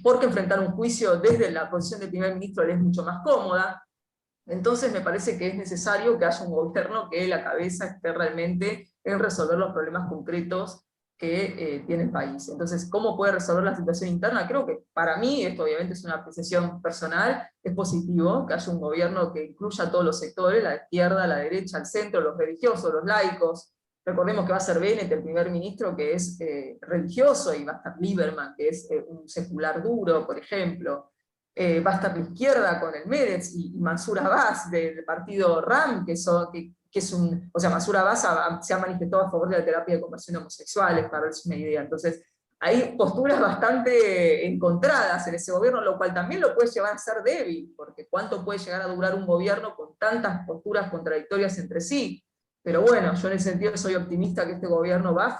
porque enfrentar un juicio desde la posición de primer ministro le es mucho más cómoda. Entonces me parece que es necesario que haya un gobierno que la cabeza esté realmente en resolver los problemas concretos que tiene el país. Entonces, ¿cómo puede resolver la situación interna? Creo que para mí, esto obviamente es una apreciación personal, es positivo que haya un gobierno que incluya a todos los sectores, la izquierda, la derecha, el centro, los religiosos, los laicos. Recordemos que va a ser Bennett el primer ministro, que es religioso, y va a estar Lieberman, que es un secular duro, por ejemplo. Va a estar la izquierda con el Meretz y Mansur Abbas del partido RAM, que es o sea, Mansur Abbas se ha manifestado a favor de la terapia de conversión de homosexuales, para darles una idea. Entonces, hay posturas bastante encontradas en ese gobierno, lo cual también lo puede llevar a ser débil, porque ¿cuánto puede llegar a durar un gobierno con tantas posturas contradictorias entre sí? Pero bueno, yo en ese sentido soy optimista que este gobierno va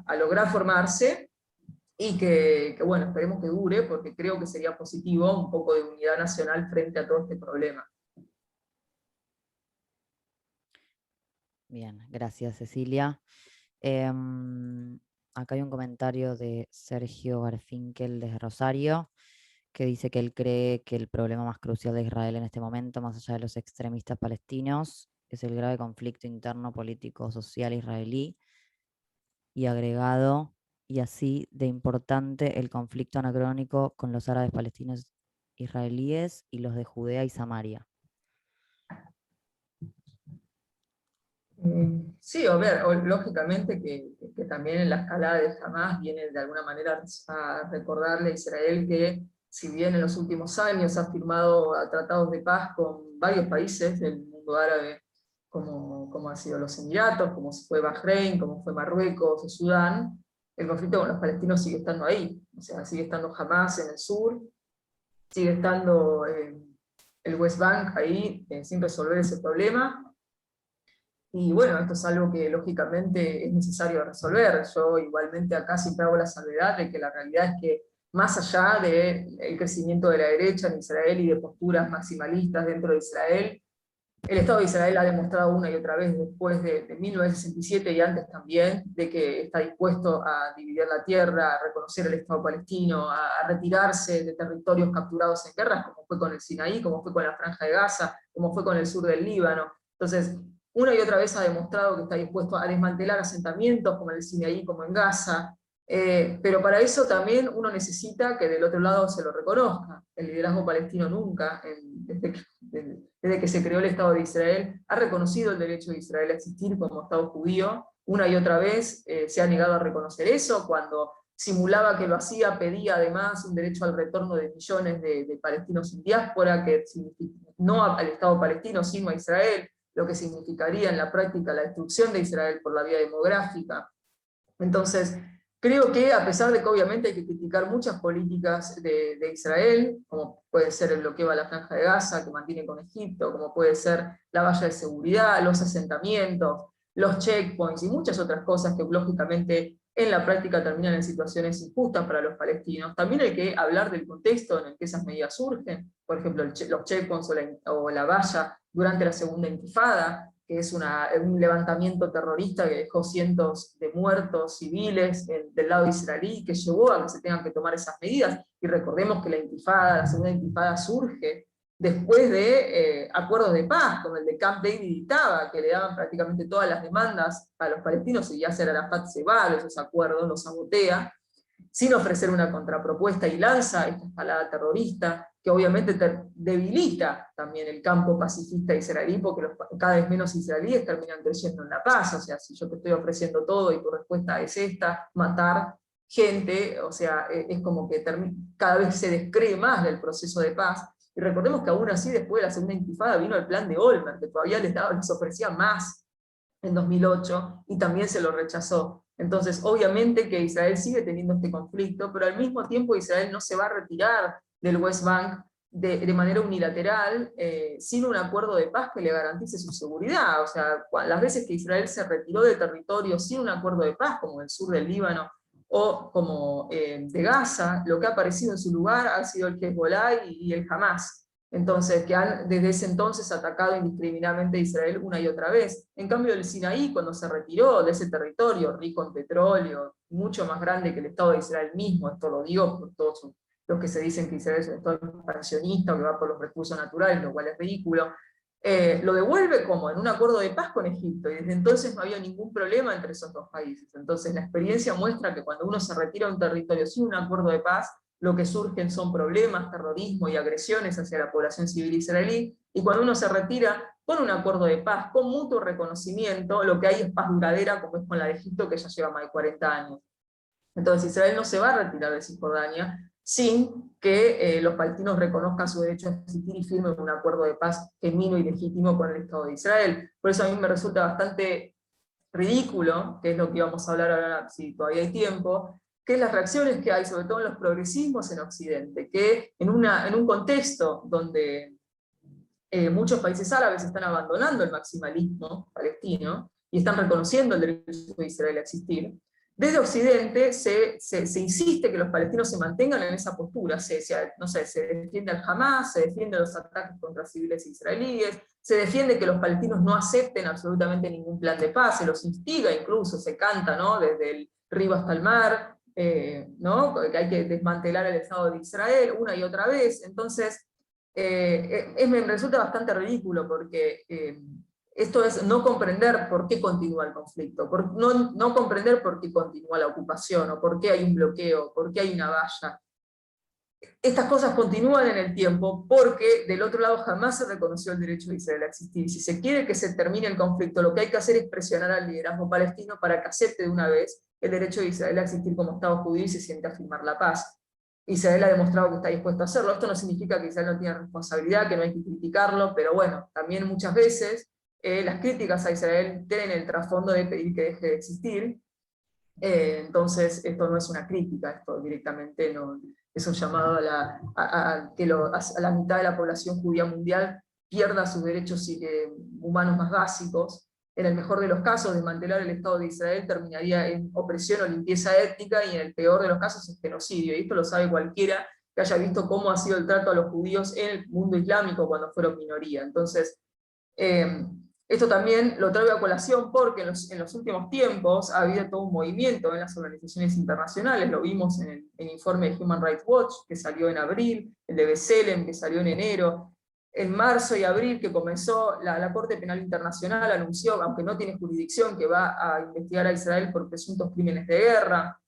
a lograr formarse, y bueno, esperemos que dure, porque creo que sería positivo un poco de unidad nacional frente a todo este problema. Bien, gracias Cecilia. Acá hay un comentario de Sergio Garfinkel desde Rosario, que dice que él cree que el problema más crucial de Israel en este momento, más allá de los extremistas palestinos, es el grave conflicto interno político social israelí, y agregado, y así de importante, el conflicto anacrónico con los árabes palestinos israelíes y los de Judea y Samaria. Sí, lógicamente que también en la escalada de Hamás viene de alguna manera a recordarle a Israel que, si bien en los últimos años ha firmado tratados de paz con varios países del mundo árabe, como han sido los Emiratos, como fue Bahrein, como fue Marruecos o Sudán, el conflicto con los palestinos sigue estando ahí. O sea, sigue estando Hamás en el sur, sigue estando el West Bank ahí sin resolver ese problema. Y bueno, esto es algo que lógicamente es necesario resolver. Yo igualmente acá siempre hago la salvedad de que la realidad es que más allá del crecimiento de la derecha en Israel y de posturas maximalistas dentro de Israel, el Estado de Israel ha demostrado una y otra vez, después de 1967 y antes también, de que está dispuesto a dividir la tierra, a reconocer el Estado palestino, a retirarse de territorios capturados en guerras, como fue con el Sinaí, como fue con la Franja de Gaza, como fue con el sur del Líbano. Entonces, una y otra vez ha demostrado que está dispuesto a desmantelar asentamientos como en el Sinaí, como en Gaza, pero para eso también uno necesita que del otro lado se lo reconozca. El liderazgo palestino nunca, desde que se creó el Estado de Israel, ha reconocido el derecho de Israel a existir como Estado judío. Una y otra vez se ha negado a reconocer eso. Cuando simulaba que lo hacía, pedía además un derecho al retorno de millones de palestinos en diáspora, que no al Estado palestino, sino a Israel, lo que significaría en la práctica la destrucción de Israel por la vía demográfica. Entonces, creo que a pesar de que obviamente hay que criticar muchas políticas de Israel, como puede ser el bloqueo a la Franja de Gaza que mantiene con Egipto, como puede ser la valla de seguridad, los asentamientos, los checkpoints y muchas otras cosas que lógicamente en la práctica terminan en situaciones injustas para los palestinos, también hay que hablar del contexto en el que esas medidas surgen, por ejemplo los checkpoints o la valla durante la segunda intifada, que es un levantamiento terrorista que dejó cientos de muertos civiles del lado israelí, que llevó a que se tengan que tomar esas medidas. Y recordemos que la segunda intifada surge después de acuerdos de paz, como el de Camp David y Taba, que le daban prácticamente todas las demandas a los palestinos, y Yasser Arafat se va de esos acuerdos, los sabotea, sin ofrecer una contrapropuesta, y lanza esta escalada terrorista, que obviamente debilita también el campo pacifista israelí, porque cada vez menos israelíes terminan creyendo en la paz. O sea, si yo te estoy ofreciendo todo y tu respuesta es esta, matar gente, o sea, es como que cada vez se descree más del proceso de paz. Y recordemos que aún así, después de la segunda intifada, vino el plan de Olmert, que todavía les ofrecía más en 2008, y también se lo rechazó. Entonces, obviamente que Israel sigue teniendo este conflicto, pero al mismo tiempo Israel no se va a retirar del West Bank de manera unilateral, sin un acuerdo de paz que le garantice su seguridad. O sea, las veces que Israel se retiró de territorio sin un acuerdo de paz, como el sur del Líbano o como de Gaza, lo que ha aparecido en su lugar ha sido el Hezbollah y el Hamas. Entonces, que han desde ese entonces atacado indiscriminadamente a Israel una y otra vez. En cambio, el Sinaí, cuando se retiró de ese territorio rico en petróleo, mucho más grande que el Estado de Israel mismo, esto lo digo por todos los que se dicen que Israel es un Estado expansionista o que va por los recursos naturales, lo cual es ridículo, lo devuelve como en un acuerdo de paz con Egipto, y desde entonces no había ningún problema entre esos dos países. Entonces la experiencia muestra que cuando uno se retira de un territorio sin un acuerdo de paz, lo que surgen son problemas, terrorismo y agresiones hacia la población civil israelí, y cuando uno se retira con un acuerdo de paz, con mutuo reconocimiento, lo que hay es paz duradera, como es con la de Egipto, que ya lleva más de 40 años. Entonces Israel no se va a retirar de Cisjordania sin que los palestinos reconozcan su derecho a existir y firmen un acuerdo de paz genuino y legítimo con el Estado de Israel. Por eso a mí me resulta bastante ridículo, que es lo que íbamos a hablar ahora si todavía hay tiempo, que es las reacciones que hay, sobre todo en los progresismos en Occidente, que en un contexto donde muchos países árabes están abandonando el maximalismo palestino y están reconociendo el derecho de Israel a existir, desde Occidente se insiste que los palestinos se mantengan en esa postura, no sé, se defiende al Hamas, se defiende los ataques contra civiles israelíes, se defiende que los palestinos no acepten absolutamente ningún plan de paz, se los instiga incluso, se canta, ¿no?, desde el río hasta el mar, ¿no?, que hay que desmantelar el Estado de Israel una y otra vez. Entonces, me resulta bastante ridículo, porque esto es no comprender por qué continúa el conflicto, no comprender por qué continúa la ocupación, o por qué hay un bloqueo, por qué hay una valla. Estas cosas continúan en el tiempo porque del otro lado jamás se reconoció el derecho de Israel a existir. Si se quiere que se termine el conflicto, lo que hay que hacer es presionar al liderazgo palestino para que acepte de una vez el derecho de Israel a existir como Estado judío y se siente a firmar la paz. Israel ha demostrado que está dispuesto a hacerlo. Esto no significa que Israel no tiene responsabilidad, que no hay que criticarlo, pero bueno, también muchas veces las críticas a Israel tienen el trasfondo de pedir que deje de existir. Entonces esto no es una crítica, esto directamente no, es un llamado a la mitad de la población judía mundial pierda sus derechos humanos más básicos, en el mejor de los casos, desmantelar el Estado de Israel terminaría en opresión o limpieza étnica, y en el peor de los casos en genocidio. Y esto lo sabe cualquiera que haya visto cómo ha sido el trato a los judíos en el mundo islámico cuando fueron minoría. Entonces, esto también lo traigo a colación porque en los últimos tiempos ha habido todo un movimiento en las organizaciones internacionales. Lo vimos en el informe de Human Rights Watch, que salió en abril, el de B'Tselem, que salió en enero. En marzo y abril, que comenzó la Corte Penal Internacional, anunció, aunque no tiene jurisdicción, que va a investigar a Israel por presuntos crímenes de guerra.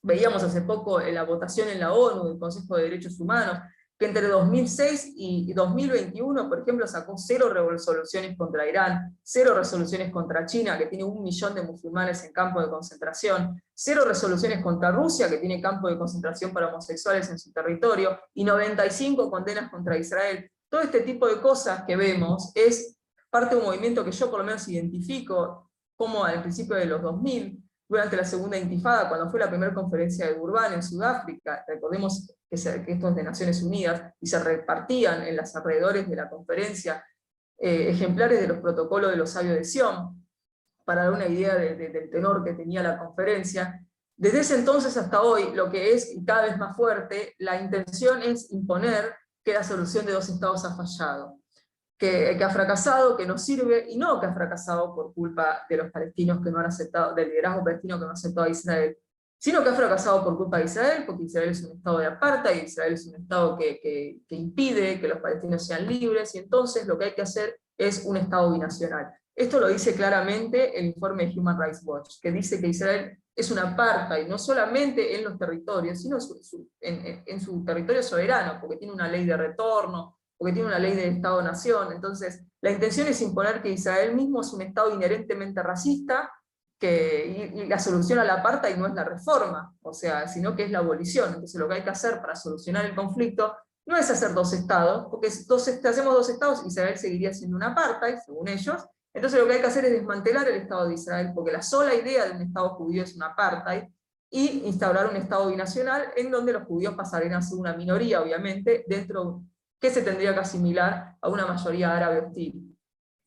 Veíamos hace poco en la votación en la ONU, del Consejo de Derechos Humanos, que entre 2006 y 2021, por ejemplo, sacó 0 resoluciones contra Irán, 0 resoluciones contra China, que tiene 1 millón de musulmanes en campos de concentración, 0 resoluciones contra Rusia, que tiene campos de concentración para homosexuales en su territorio, y 95 condenas contra Israel. Todo este tipo de cosas que vemos es parte de un movimiento que yo por lo menos identifico como al principio de los 2000, durante la segunda intifada, cuando fue la primera conferencia de Durban en Sudáfrica. Recordemos que esto es de Naciones Unidas, y se repartían en los alrededores de la conferencia ejemplares de los protocolos de los sabios de Sion, para dar una idea del tenor que tenía la conferencia. Desde ese entonces hasta hoy, lo que es cada vez más fuerte, la intención es imponer que la solución de 2 estados ha fallado, que ha fracasado, que no sirve, y no que ha fracasado por culpa de los palestinos que no han aceptado, del liderazgo palestino que no ha aceptado a Israel, sino que ha fracasado por culpa de Israel, porque Israel es un estado de apartheid, Israel es un estado que impide que los palestinos sean libres, y entonces lo que hay que hacer es un estado binacional. Esto lo dice claramente el informe de Human Rights Watch, que dice que Israel es un apartheid, no solamente en los territorios, sino en su territorio soberano, porque tiene una ley de retorno, porque tiene una ley de Estado-Nación. Entonces, la intención es imponer que Israel mismo es un Estado inherentemente racista, y la solución al apartheid no es la reforma, o sea, sino que es la abolición. Entonces, lo que hay que hacer para solucionar el conflicto no es hacer 2 estados, porque si hacemos 2 estados, Israel seguiría siendo un apartheid, según ellos. Entonces, lo que hay que hacer es desmantelar el Estado de Israel, porque la sola idea de un Estado judío es un apartheid, y instaurar un Estado binacional en donde los judíos pasarían a ser una minoría, obviamente, dentro que se tendría que asimilar a una mayoría árabe hostil.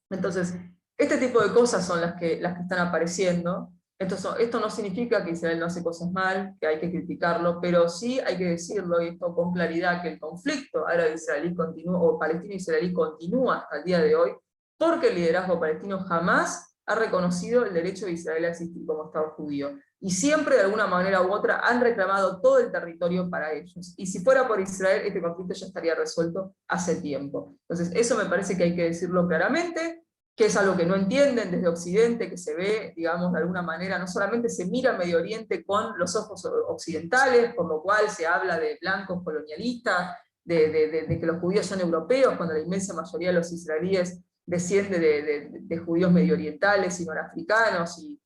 Entonces, este tipo de cosas son las que están apareciendo. Esto no significa que Israel no hace cosas mal, que hay que criticarlo, pero sí hay que decirlo, y esto con claridad, que el conflicto árabe-israelí continúa, o palestino-israelí continúa hasta el día de hoy, porque el liderazgo palestino jamás ha reconocido el derecho de Israel a existir como Estado judío. Y siempre, de alguna manera u otra, han reclamado todo el territorio para ellos. Y si fuera por Israel, este conflicto ya estaría resuelto hace tiempo. Entonces, eso me parece que hay que decirlo claramente, que es algo que no entienden desde Occidente, que se ve, digamos, de alguna manera, no solamente se mira al Medio Oriente con los ojos occidentales, por lo cual se habla de blancos colonialistas, de que los judíos son europeos, cuando la inmensa mayoría de los israelíes desciende de judíos medio orientales y norafricanos, y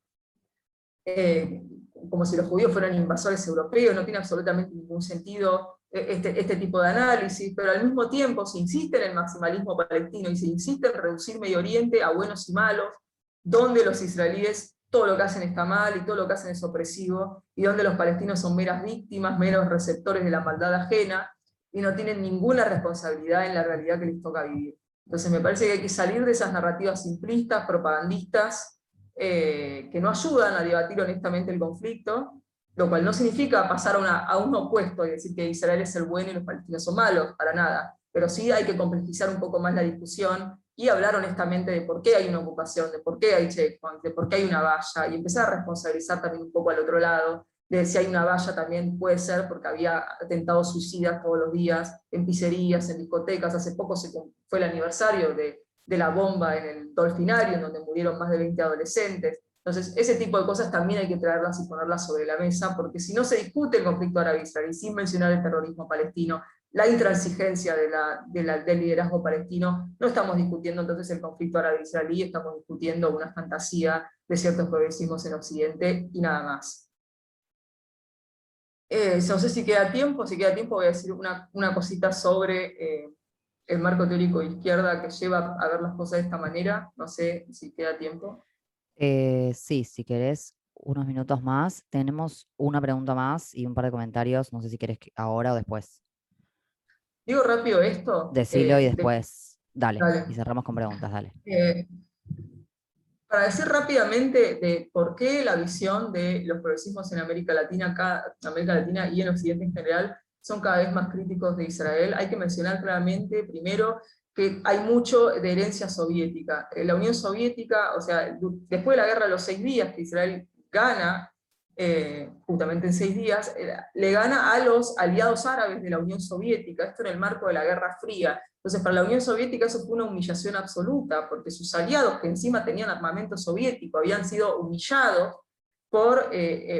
como si los judíos fueran invasores europeos. No tiene absolutamente ningún sentido este tipo de análisis, pero al mismo tiempo se insiste en el maximalismo palestino, y se insiste en reducir Medio Oriente a buenos y malos, donde los israelíes todo lo que hacen está mal, y todo lo que hacen es opresivo, y donde los palestinos son meras víctimas, meros receptores de la maldad ajena, y no tienen ninguna responsabilidad en la realidad que les toca vivir. Entonces me parece que hay que salir de esas narrativas simplistas, propagandistas, que no ayudan a debatir honestamente el conflicto, lo cual no significa pasar a un opuesto y decir que Israel es el bueno y los palestinos son malos, para nada, pero sí hay que complejizar un poco más la discusión y hablar honestamente de por qué hay una ocupación, de por qué hay checkpoints, de por qué hay una valla, y empezar a responsabilizar también un poco al otro lado, de si hay una valla también puede ser porque había atentados suicidas todos los días, en pizzerías, en discotecas. Hace poco fue el aniversario de la bomba en el Dolfinario, en donde murieron más de 20 adolescentes. Entonces, ese tipo de cosas también hay que traerlas y ponerlas sobre la mesa, porque si no se discute el conflicto árabe-israelí sin mencionar el terrorismo palestino, la intransigencia del liderazgo palestino, no estamos discutiendo entonces el conflicto árabe-israelí, estamos discutiendo una fantasía de ciertos progresismos en Occidente y nada más. No sé si queda tiempo voy a decir una cosita sobre el marco teórico de izquierda que lleva a ver las cosas de esta manera. No sé si queda tiempo. Sí, si querés unos minutos más. Tenemos una pregunta más y un par de comentarios. No sé si querés ahora o después. Digo rápido esto. Decilo y después, dale. Dale. Y cerramos con preguntas, dale. decir rápidamente de por qué la visión de los progresismos en América Latina y en Occidente en general son cada vez más críticos de Israel, hay que mencionar claramente, primero, que hay mucho de herencia soviética. La Unión Soviética, o sea, después de la Guerra de los 6 días, que Israel gana, justamente en 6 días, le gana a los aliados árabes de la Unión Soviética, esto en el marco de la Guerra Fría. Entonces para la Unión Soviética eso fue una humillación absoluta, porque sus aliados, que encima tenían armamento soviético, habían sido humillados por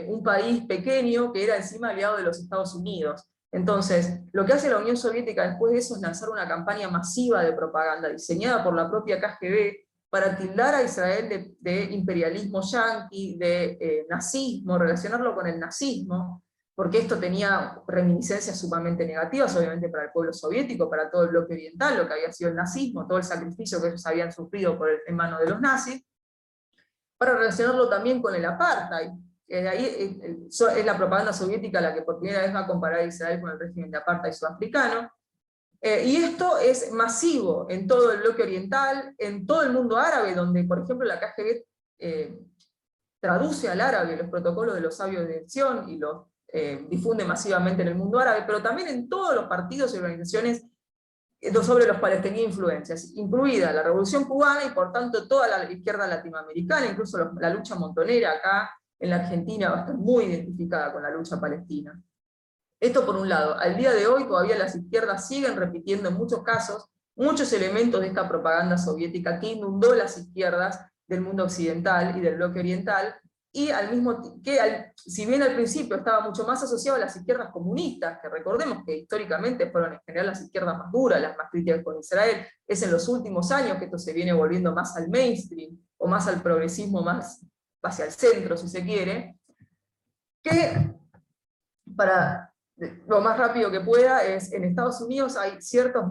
un país pequeño que era encima aliado de los Estados Unidos. Entonces, lo que hace la Unión Soviética después de eso es lanzar una campaña masiva de propaganda, diseñada por la propia KGB, para tildar a Israel de imperialismo yanqui, de nazismo, relacionarlo con el nazismo, porque esto tenía reminiscencias sumamente negativas, obviamente para el pueblo soviético, para todo el bloque oriental, lo que había sido el nazismo, todo el sacrificio que ellos habían sufrido en manos de los nazis, para relacionarlo también con el apartheid. Ahí es la propaganda soviética la que por primera vez va a comparar a Israel con el régimen de apartheid sudafricano. Y esto es masivo en todo el bloque oriental, en todo el mundo árabe, donde por ejemplo la KGB traduce al árabe los protocolos de los sabios de dirección y los difunde masivamente en el mundo árabe, pero también en todos los partidos y organizaciones sobre los cuales tenía influencias, incluida la Revolución Cubana y por tanto toda la izquierda latinoamericana, incluso la lucha montonera acá en la Argentina va a estar muy identificada con la lucha palestina. Esto por un lado. Al día de hoy todavía las izquierdas siguen repitiendo en muchos casos muchos elementos de esta propaganda soviética que inundó las izquierdas del mundo occidental y del bloque oriental, y si bien al principio estaba mucho más asociado a las izquierdas comunistas, que recordemos que históricamente fueron en general las izquierdas más duras, las más críticas con Israel, es en los últimos años que esto se viene volviendo más al mainstream, o más al progresismo, más hacia el centro, si se quiere, que para lo más rápido que pueda, en Estados Unidos hay ciertas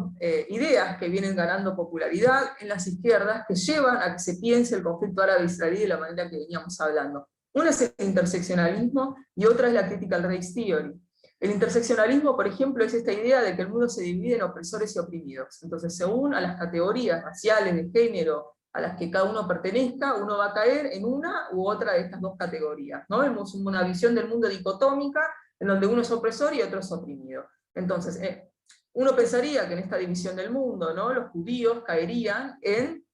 ideas que vienen ganando popularidad en las izquierdas que llevan a que se piense el conflicto árabe-israelí de la manera que veníamos hablando. Una es el interseccionalismo y otra es la critical race theory. El interseccionalismo, por ejemplo, es esta idea de que el mundo se divide en opresores y oprimidos. Entonces, según a las categorías raciales, de género, a las que cada uno pertenezca, uno va a caer en una u otra de estas dos categorías, ¿no? Vemos una visión del mundo dicotómica, en donde uno es opresor y otro es oprimido. Entonces, uno pensaría que en esta división del mundo, ¿no?, los judíos caerían en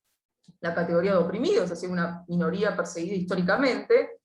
la categoría de oprimidos, así una minoría perseguida históricamente,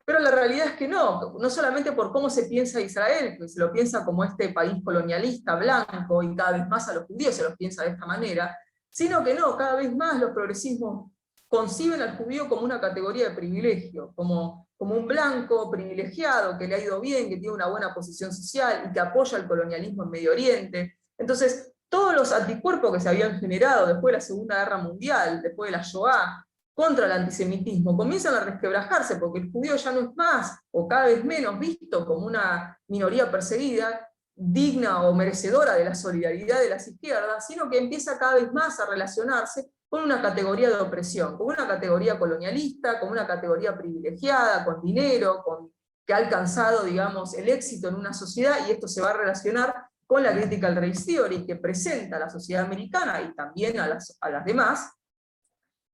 pero la realidad es que no solamente por cómo se piensa Israel, que se lo piensa como este país colonialista, blanco, y cada vez más a los judíos se los piensa de esta manera, sino que no, cada vez más los progresismos conciben al judío como una categoría de privilegio, como un blanco privilegiado que le ha ido bien, que tiene una buena posición social y que apoya el colonialismo en Medio Oriente. Entonces, todos los anticuerpos que se habían generado después de la Segunda Guerra Mundial, después de la Shoah, contra el antisemitismo, comienzan a resquebrajarse porque el judío ya no es más, o cada vez menos, visto como una minoría perseguida, digna o merecedora de la solidaridad de las izquierdas, sino que empieza cada vez más a relacionarse con una categoría de opresión, con una categoría colonialista, con una categoría privilegiada, con dinero, que ha alcanzado, digamos, el éxito en una sociedad, y esto se va a relacionar con la critical race theory que presenta a la sociedad americana y también a las demás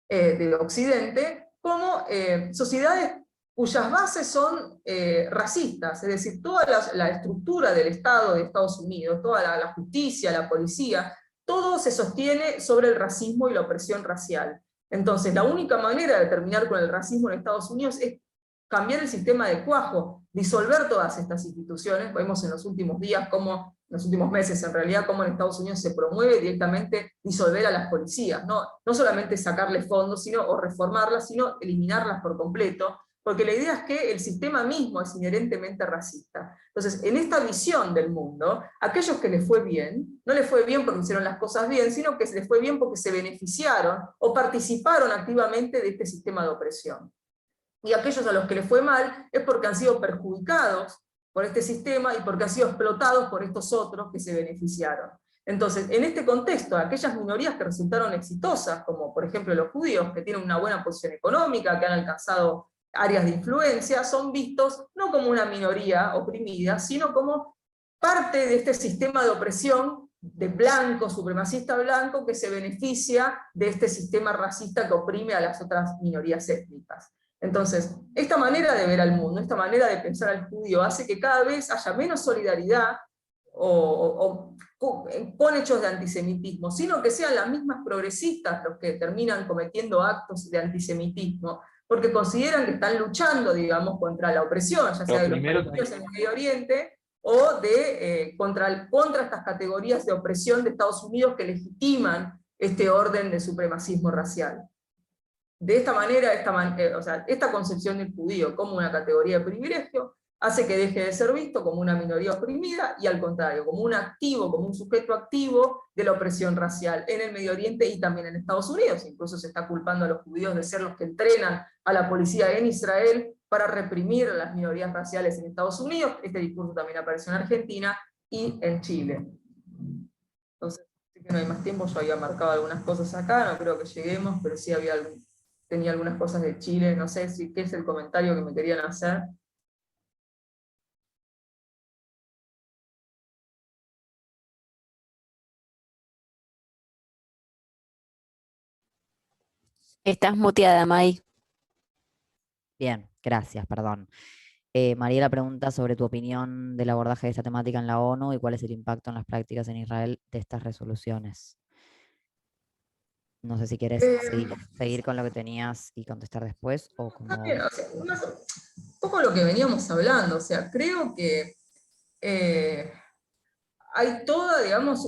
de Occidente, como sociedades cuyas bases son racistas, es decir, toda la estructura del Estado de Estados Unidos, toda la justicia, la policía, todo se sostiene sobre el racismo y la opresión racial. Entonces, la única manera de terminar con el racismo en Estados Unidos es cambiar el sistema de cuajo, disolver todas estas instituciones. Vemos en los últimos días, en los últimos meses en realidad, cómo en Estados Unidos se promueve directamente disolver a las policías, no solamente sacarles fondos o reformarlas, sino eliminarlas por completo, porque la idea es que el sistema mismo es inherentemente racista. Entonces, en esta visión del mundo, aquellos que les fue bien, no les fue bien porque hicieron las cosas bien, sino que les fue bien porque se beneficiaron o participaron activamente de este sistema de opresión. Y aquellos a los que les fue mal es porque han sido perjudicados por este sistema y porque han sido explotados por estos otros que se beneficiaron. Entonces, en este contexto, aquellas minorías que resultaron exitosas, como por ejemplo los judíos, que tienen una buena posición económica, que han alcanzado áreas de influencia, son vistos no como una minoría oprimida, sino como parte de este sistema de opresión blanco, supremacista blanco, que se beneficia de este sistema racista que oprime a las otras minorías étnicas. Entonces, esta manera de ver al mundo, esta manera de pensar al judío, hace que cada vez haya menos solidaridad con hechos de antisemitismo, sino que sean las mismas progresistas los que terminan cometiendo actos de antisemitismo, porque consideran que están luchando, digamos, contra la opresión, ya sea de los palestinos en el Medio Oriente, o contra estas categorías de opresión de Estados Unidos que legitiman este orden de supremacismo racial. De esta manera, esta concepción del judío como una categoría de privilegio hace que deje de ser visto como una minoría oprimida, y al contrario, como un activo, como un sujeto activo de la opresión racial en el Medio Oriente y también en Estados Unidos. Incluso se está culpando a los judíos de ser los que entrenan a la policía en Israel para reprimir a las minorías raciales en Estados Unidos. Este discurso también apareció en Argentina y en Chile. Entonces, sé que no hay más tiempo, yo había marcado algunas cosas acá, no creo que lleguemos, pero sí tenía algunas cosas de Chile, no sé qué es el comentario que me querían hacer. Estás muteada, May. Bien, gracias, perdón. Mariela pregunta sobre tu opinión del abordaje de esta temática en la ONU y cuál es el impacto en las prácticas en Israel de estas resoluciones. No sé si quieres seguir con lo que tenías y contestar después, o como... También, un poco lo que veníamos hablando, o sea, creo que hay toda, digamos,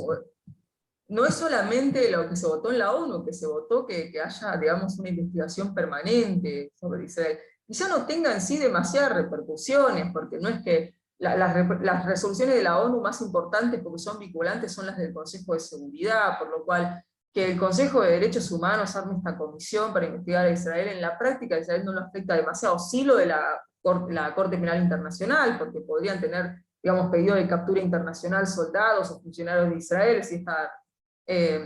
no es solamente lo que se votó en la ONU, que se votó que haya, digamos, una investigación permanente sobre Israel. Quizá no tenga en sí demasiadas repercusiones, porque no es que las resoluciones de la ONU más importantes, porque son vinculantes, son las del Consejo de Seguridad, por lo cual que el Consejo de Derechos Humanos arme esta comisión para investigar a Israel, en la práctica Israel no lo afecta demasiado, sí lo de la Corte Penal Internacional, porque podrían tener, digamos, pedido de captura internacional soldados o funcionarios de Israel, si esta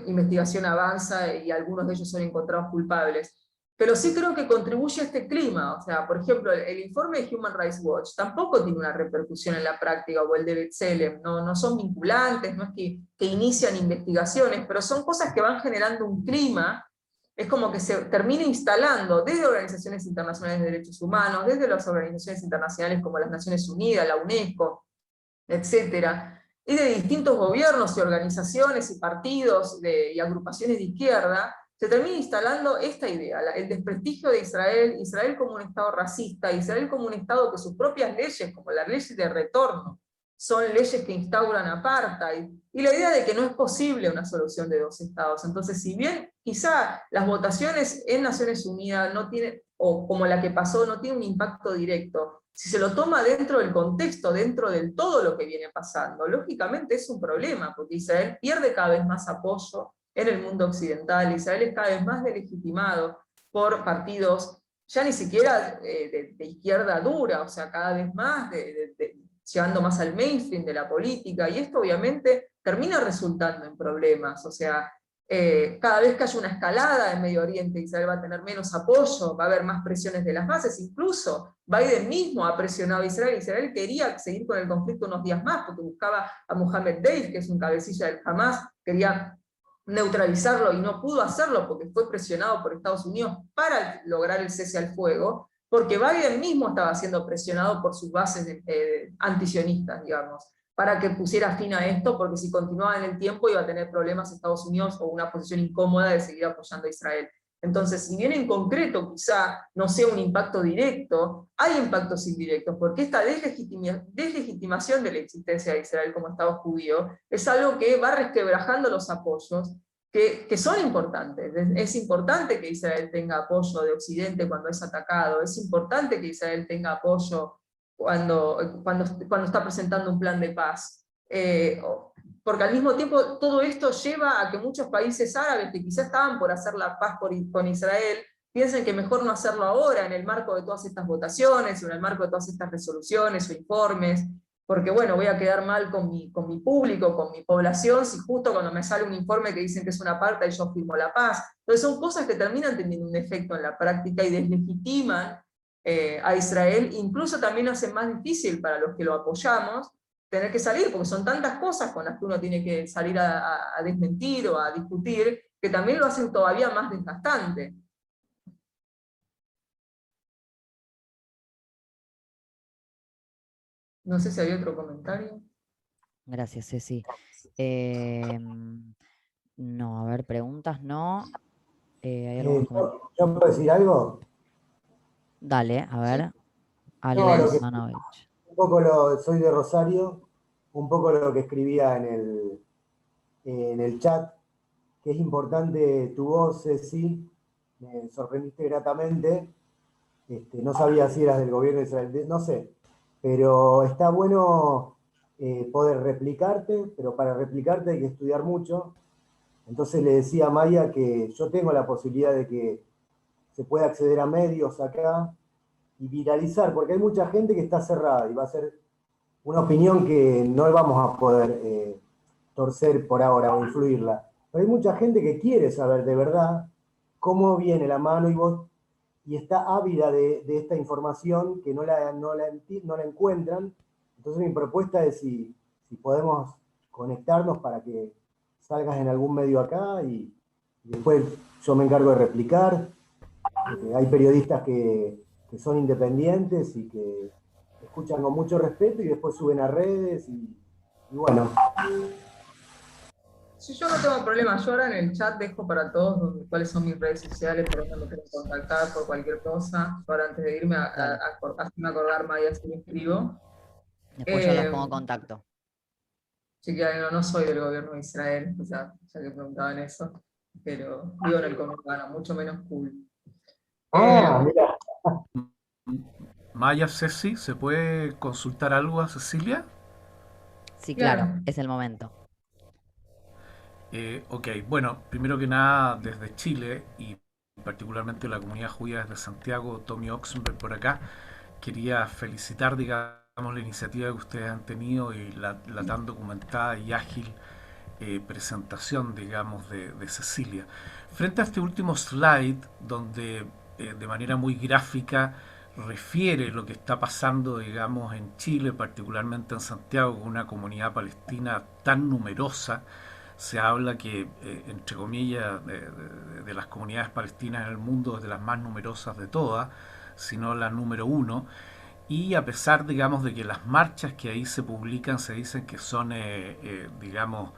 investigación avanza y algunos de ellos son encontrados culpables. Pero sí creo que contribuye a este clima. O sea, por ejemplo, el informe de Human Rights Watch tampoco tiene una repercusión en la práctica, o el de B'Tselem, no son vinculantes, no es que inician investigaciones, pero son cosas que van generando un clima. Es como que se termina instalando desde organizaciones internacionales de derechos humanos, desde las organizaciones internacionales como las Naciones Unidas, la UNESCO, etcétera, y de distintos gobiernos y organizaciones y partidos y agrupaciones de izquierda, se termina instalando esta idea, el desprestigio de Israel, Israel como un Estado racista, Israel como un Estado que sus propias leyes, como las leyes de retorno, son leyes que instauran apartheid, y la idea de que no es posible una solución de dos estados. Entonces, si bien quizá las votaciones en Naciones Unidas no tienen, o como la que pasó, no tiene un impacto directo, si se lo toma dentro del contexto, dentro del todo lo que viene pasando, lógicamente es un problema, porque Israel pierde cada vez más apoyo en el mundo occidental, Israel es cada vez más delegitimado por partidos ya ni siquiera de izquierda dura, o sea, cada vez más llegando más al mainstream de la política, y esto obviamente termina resultando en problemas. O sea, cada vez que haya una escalada en Medio Oriente, Israel va a tener menos apoyo, va a haber más presiones de las bases. Incluso Biden mismo ha presionado a Israel. Israel quería seguir con el conflicto unos días más, porque buscaba a Mohammed Deif, que es un cabecilla del Hamas, quería neutralizarlo y no pudo hacerlo porque fue presionado por Estados Unidos para lograr el cese al fuego, porque Biden mismo estaba siendo presionado por sus bases antisionistas, digamos, para que pusiera fin a esto, porque si continuaba en el tiempo iba a tener problemas Estados Unidos o una posición incómoda de seguir apoyando a Israel. Entonces, si bien en concreto quizá no sea un impacto directo, hay impactos indirectos, porque esta deslegitimación de la existencia de Israel como Estado judío es algo que va resquebrajando los apoyos, que son importantes. Es importante que Israel tenga apoyo de Occidente cuando es atacado, es importante que Israel tenga apoyo cuando está presentando un plan de paz. Porque al mismo tiempo todo esto lleva a que muchos países árabes que quizás estaban por hacer la paz con Israel, piensen que mejor no hacerlo ahora en el marco de todas estas votaciones, o en el marco de todas estas resoluciones o informes, porque bueno, voy a quedar mal con mi público, con mi población, si justo cuando me sale un informe que dicen que es una parte y yo firmo la paz. Entonces son cosas que terminan teniendo un efecto en la práctica y deslegitiman a Israel, incluso también hacen más difícil para los que lo apoyamos tener que salir, porque son tantas cosas con las que uno tiene que salir a desmentir o a discutir, que también lo hacen todavía más desgastante. No sé si había otro comentario. Gracias, Ceci. No, a ver, preguntas no. ¿Hay algunos comentarios? ¿Yo puedo decir algo? Dale, a ver. No, Ale lo que, Manovich. un poco soy de Rosario, un poco lo que escribía en el chat, que es importante tu voz, Ceci, me sorprendiste gratamente. No sabía si eras del gobierno de Israel, no sé, pero está bueno poder replicarte, pero para replicarte hay que estudiar mucho. Entonces le decía a Maya que yo tengo la posibilidad de que se pueda acceder a medios acá y viralizar, porque hay mucha gente que está cerrada y va a ser una opinión que no vamos a poder torcer por ahora o influirla. Pero hay mucha gente que quiere saber de verdad cómo viene la mano y está ávida de esta información que no la encuentran. Entonces mi propuesta es si podemos conectarnos para que salgas en algún medio acá y después yo me encargo de replicar. Hay periodistas que son independientes y que escuchan con mucho respeto y después suben a redes y bueno. Sí, yo no tengo problema, yo ahora en el chat dejo para todos cuáles son mis redes sociales, por donde me quieren contactar por cualquier cosa. Yo ahora antes de irme Dale. hacerme acordar, Maya, si me escribo. Después yo los pongo en contacto. Sí, que no soy del gobierno de Israel, o sea, ya que preguntaban eso, pero vivo en el conurbano, mucho menos cool. Mira. Maya, Ceci, ¿se puede consultar algo a Cecilia? Sí, claro, Claro. es el momento. Ok, bueno, primero que nada, desde Chile y particularmente la comunidad judía desde Santiago, Tommy Oxenberg por acá, quería felicitar, digamos, la iniciativa que ustedes han tenido y la tan documentada y ágil presentación, digamos, de Cecilia. Frente a este último slide, donde de manera muy gráfica refiere lo que está pasando, digamos, en Chile, particularmente en Santiago, con una comunidad palestina tan numerosa, se habla que, entre comillas, de las comunidades palestinas en el mundo es de las más numerosas de todas, sino la número uno, y a pesar, digamos, de que las marchas que ahí se publican se dicen que son, digamos,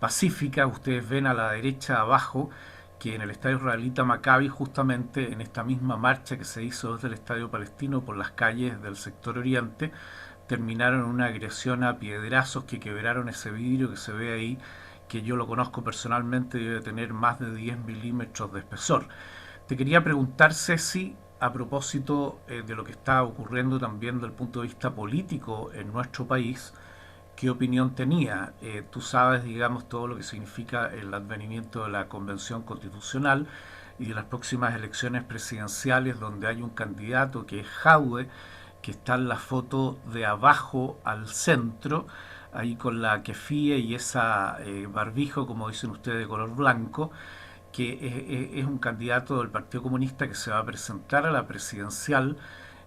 pacíficas, ustedes ven a la derecha abajo que en el estadio israelita Maccabi, justamente en esta misma marcha que se hizo desde el estadio palestino por las calles del sector oriente, terminaron en una agresión a piedrazos que quebraron ese vidrio que se ve ahí, que yo lo conozco personalmente, debe tener más de 10 milímetros de espesor. Te quería preguntar, Ceci, a propósito de lo que está ocurriendo también desde el punto de vista político en nuestro país, ¿qué opinión tenía? Tú sabes, digamos, todo lo que significa el advenimiento de la Convención Constitucional y de las próximas elecciones presidenciales, donde hay un candidato que es Jaude, que está en la foto de abajo al centro, ahí con la kefía y esa barbijo, como dicen ustedes, de color blanco, que es un candidato del Partido Comunista que se va a presentar a la presidencial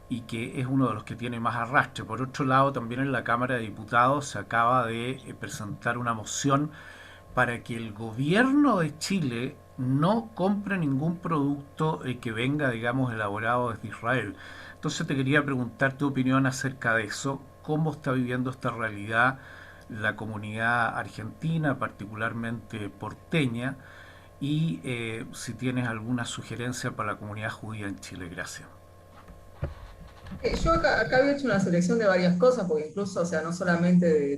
y que es uno de los que tiene más arrastre. Por otro lado, también en la Cámara de Diputados se acaba de presentar una moción para que el gobierno de Chile no compre ningún producto que venga, digamos, elaborado desde Israel. Entonces te quería preguntar tu opinión acerca de eso, cómo está viviendo esta realidad la comunidad argentina, particularmente porteña, y si tienes alguna sugerencia para la comunidad judía en Chile. Gracias. Yo acá había hecho una selección de varias cosas, porque incluso, o sea, no solamente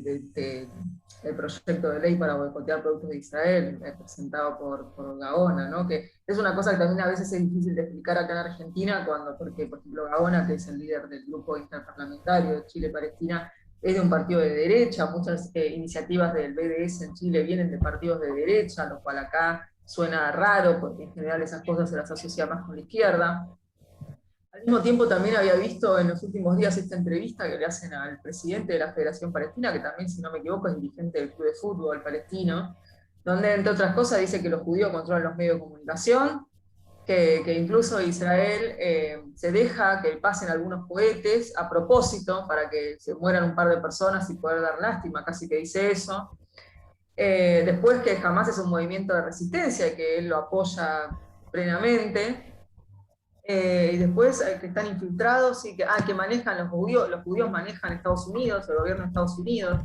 el proyecto de ley para boicotear productos de Israel, presentado por Gaona, ¿no? Que es una cosa que también a veces es difícil de explicar acá en Argentina, porque, por ejemplo, Gaona, que es el líder del grupo interparlamentario de Chile-Palestina, es de un partido de derecha, muchas iniciativas del BDS en Chile vienen de partidos de derecha, lo cual acá suena raro, porque en general esas cosas se las asocia más con la izquierda. Al mismo tiempo también había visto en los últimos días esta entrevista que le hacen al presidente de la Federación Palestina, que también, si no me equivoco, es dirigente del club de fútbol palestino, donde, entre otras cosas, dice que los judíos controlan los medios de comunicación, que incluso Israel se deja que pasen algunos cohetes a propósito para que se mueran un par de personas y poder dar lástima, casi que dice eso. Después que Hamas es un movimiento de resistencia y que él lo apoya plenamente. Y después que están infiltrados y que manejan los judíos manejan Estados Unidos, el gobierno de Estados Unidos.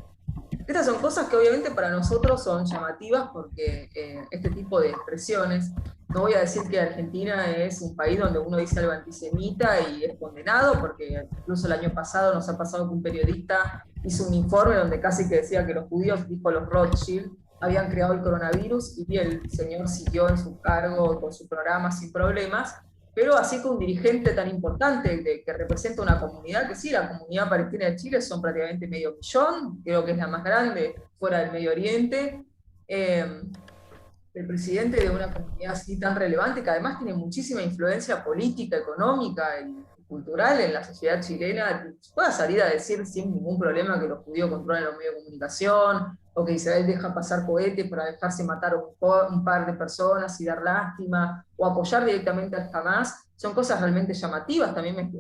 Estas son cosas que obviamente para nosotros son llamativas porque este tipo de expresiones, no voy a decir que Argentina es un país donde uno dice algo antisemita y es condenado, porque incluso el año pasado nos ha pasado que un periodista hizo un informe donde casi que decía que los judíos, dijo los Rothschild, habían creado el coronavirus y el señor siguió en su cargo con su programa sin problemas. Pero así que un dirigente tan importante que representa una comunidad, que sí, la comunidad palestina de Chile son prácticamente 500.000, creo que es la más grande fuera del Medio Oriente, el presidente de una comunidad así tan relevante, que además tiene muchísima influencia política, económica y cultural en la sociedad chilena, pueda salir a decir sin ningún problema que los judíos controlan los medios de comunicación, o que Israel deja pasar cohetes para dejarse matar un par de personas y dar lástima, o apoyar directamente al Hamas, son cosas realmente llamativas. También me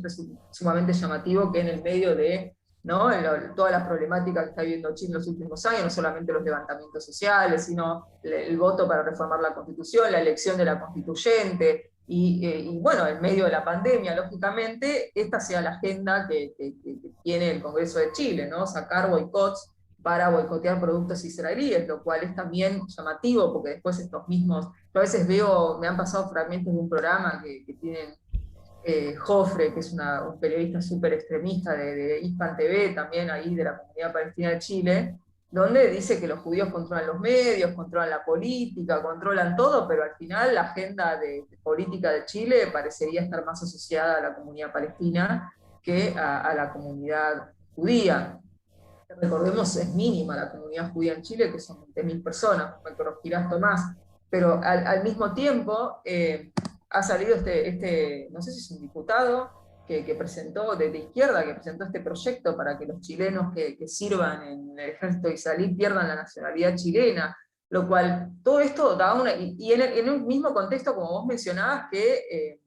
es sumamente llamativo que en el medio de, ¿no?, toda la problemática que está viviendo Chile en los últimos años, no solamente los levantamientos sociales, sino el voto para reformar la Constitución, la elección de la constituyente, y bueno, en medio de la pandemia, lógicamente, esta sea la agenda que tiene el Congreso de Chile, ¿no? Sacar boicots para boicotear productos israelíes, lo cual es también llamativo, porque después estos mismos, yo a veces veo, me han pasado fragmentos de un programa que tienen Jofre, que es un periodista súper extremista de Hispan TV, también ahí de la comunidad palestina de Chile, donde dice que los judíos controlan los medios, controlan la política, controlan todo, pero al final la agenda de política de Chile parecería estar más asociada a la comunidad palestina que a la comunidad judía. Recordemos, es mínima la comunidad judía en Chile, que son 20.000 personas, me corregirás, Tomás, pero al mismo tiempo ha salido no sé si es un diputado que presentó, de izquierda, que presentó este proyecto para que los chilenos que sirvan en el ejército israelí pierdan la nacionalidad chilena, lo cual todo esto da una... Y en un mismo contexto, como vos mencionabas, que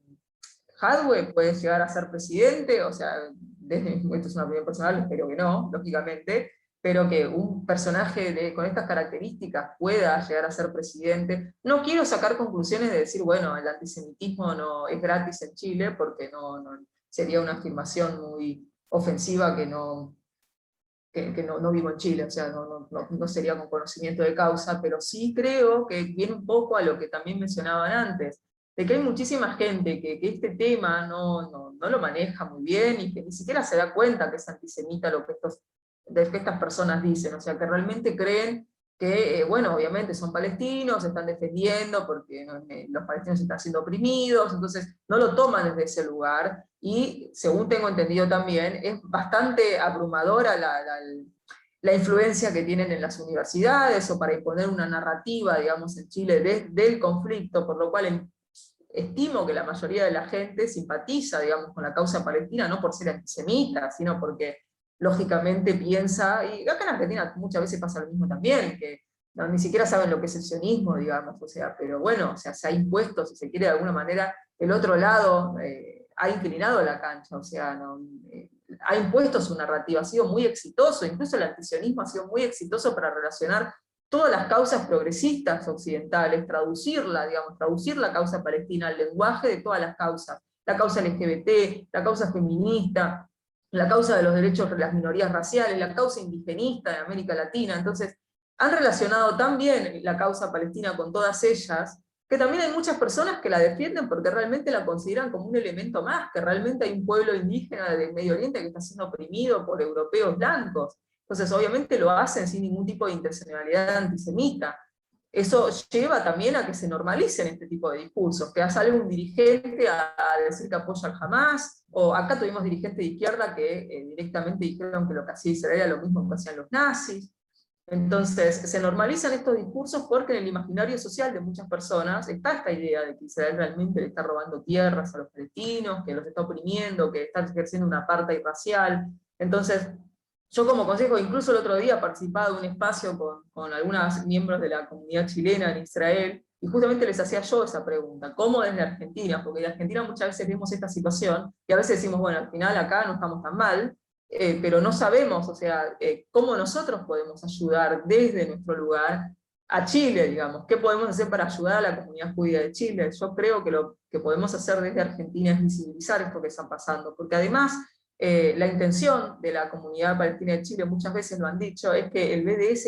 Jadwe puede llegar a ser presidente, o sea, esto es una opinión personal, espero que no, lógicamente, pero que un personaje con estas características pueda llegar a ser presidente. No quiero sacar conclusiones de decir, bueno, el antisemitismo no es gratis en Chile, porque no sería una afirmación muy ofensiva que no vivo en Chile, o sea, no sería con conocimiento de causa, pero sí creo que viene un poco a lo que también mencionaban antes, de que hay muchísima gente que este tema no lo maneja muy bien y que ni siquiera se da cuenta que es antisemita lo que estas personas dicen, o sea, que realmente creen que, bueno, obviamente son palestinos, se están defendiendo porque los palestinos están siendo oprimidos, entonces no lo toman desde ese lugar, y según tengo entendido también, es bastante abrumadora la influencia que tienen en las universidades, o para imponer una narrativa, digamos, en Chile del conflicto, por lo cual estimo que la mayoría de la gente simpatiza, digamos, con la causa palestina, no por ser antisemita, sino porque lógicamente piensa, y acá en Argentina muchas veces pasa lo mismo también, que ni siquiera saben lo que es el sionismo, digamos, o sea, pero bueno, o sea, se ha impuesto, si se quiere de alguna manera, el otro lado ha inclinado la cancha, o sea, ha impuesto su narrativa, ha sido muy exitoso, incluso el antisionismo ha sido muy exitoso para relacionar todas las causas progresistas occidentales, traducir la causa palestina al lenguaje de todas las causas, la causa LGBT, la causa feminista, la causa de los derechos de las minorías raciales, la causa indigenista de América Latina. Entonces, han relacionado tan bien la causa palestina con todas ellas, que también hay muchas personas que la defienden porque realmente la consideran como un elemento más, que realmente hay un pueblo indígena del Medio Oriente que está siendo oprimido por europeos blancos. Entonces, obviamente lo hacen sin ningún tipo de intencionalidad antisemita. Eso lleva también a que se normalicen este tipo de discursos, que sale un dirigente a decir que apoya al Hamas, o acá tuvimos dirigentes de izquierda que directamente dijeron que lo que hacía Israel era lo mismo que hacían los nazis. Entonces, se normalizan estos discursos porque en el imaginario social de muchas personas está esta idea de que Israel realmente le está robando tierras a los palestinos, que los está oprimiendo, que está ejerciendo una apartheid racial. Entonces, yo como consejo, incluso el otro día participaba de un espacio con algunos miembros de la comunidad chilena en Israel, Y justamente les hacía yo esa pregunta, ¿cómo desde Argentina? Porque de Argentina muchas veces vemos esta situación, y a veces decimos, bueno, al final acá no estamos tan mal, pero no sabemos, o sea, cómo nosotros podemos ayudar desde nuestro lugar a Chile, digamos, qué podemos hacer para ayudar a la comunidad judía de Chile. Yo creo que lo que podemos hacer desde Argentina es visibilizar esto que está pasando, porque además la intención de la comunidad palestina de Chile, muchas veces lo han dicho, es que el BDS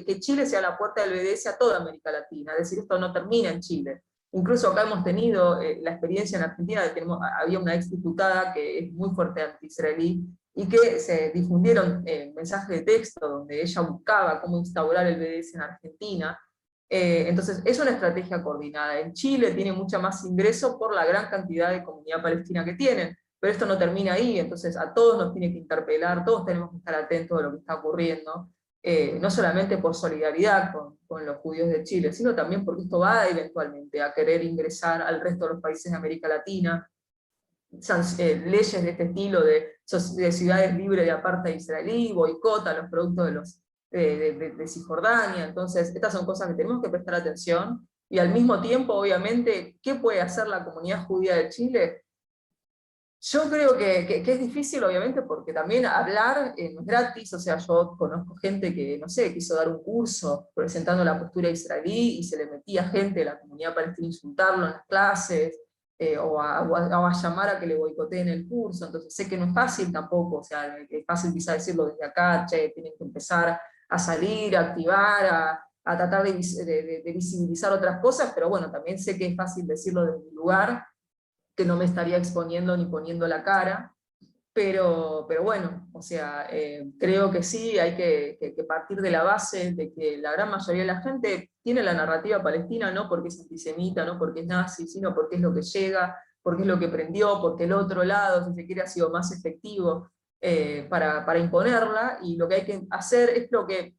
que Chile sea la puerta del BDS a toda América Latina, es decir, esto no termina en Chile. Incluso acá hemos tenido la experiencia en Argentina, había una exdiputada que es muy fuerte anti-israelí, y que se difundieron mensajes de texto donde ella buscaba cómo instaurar el BDS en Argentina. Entonces es una estrategia coordinada. En Chile tiene mucha más ingreso por la gran cantidad de comunidad palestina que tienen, pero esto no termina ahí, entonces a todos nos tiene que interpelar, todos tenemos que estar atentos a lo que está ocurriendo, no solamente por solidaridad con los judíos de Chile, sino también porque esto va eventualmente a querer ingresar al resto de los países de América Latina, leyes de este estilo de ciudades libres de apartheid israelí, boicot a los productos de Cisjordania. Entonces estas son cosas que tenemos que prestar atención, y al mismo tiempo, obviamente, ¿qué puede hacer la comunidad judía de Chile? Yo creo que es difícil, obviamente, porque también hablar no es gratis. O sea, yo conozco gente que, no sé, quiso dar un curso presentando la postura israelí y se le metía gente de la comunidad palestina a insultarlo en las clases, o a llamar a que le boicoteen el curso. Entonces sé que no es fácil tampoco, o sea, es fácil quizá decirlo desde acá, che, tienen que empezar a salir, a activar, a tratar de visibilizar otras cosas, pero bueno, también sé que es fácil decirlo desde mi lugar, que no me estaría exponiendo ni poniendo la cara, pero bueno, o sea, creo que sí, hay que partir de la base de que la gran mayoría de la gente tiene la narrativa palestina, no porque es antisemita, no porque es nazi, sino porque es lo que llega, porque es lo que prendió, porque el otro lado, si se quiere, ha sido más efectivo para imponerla, y lo que hay que hacer es lo que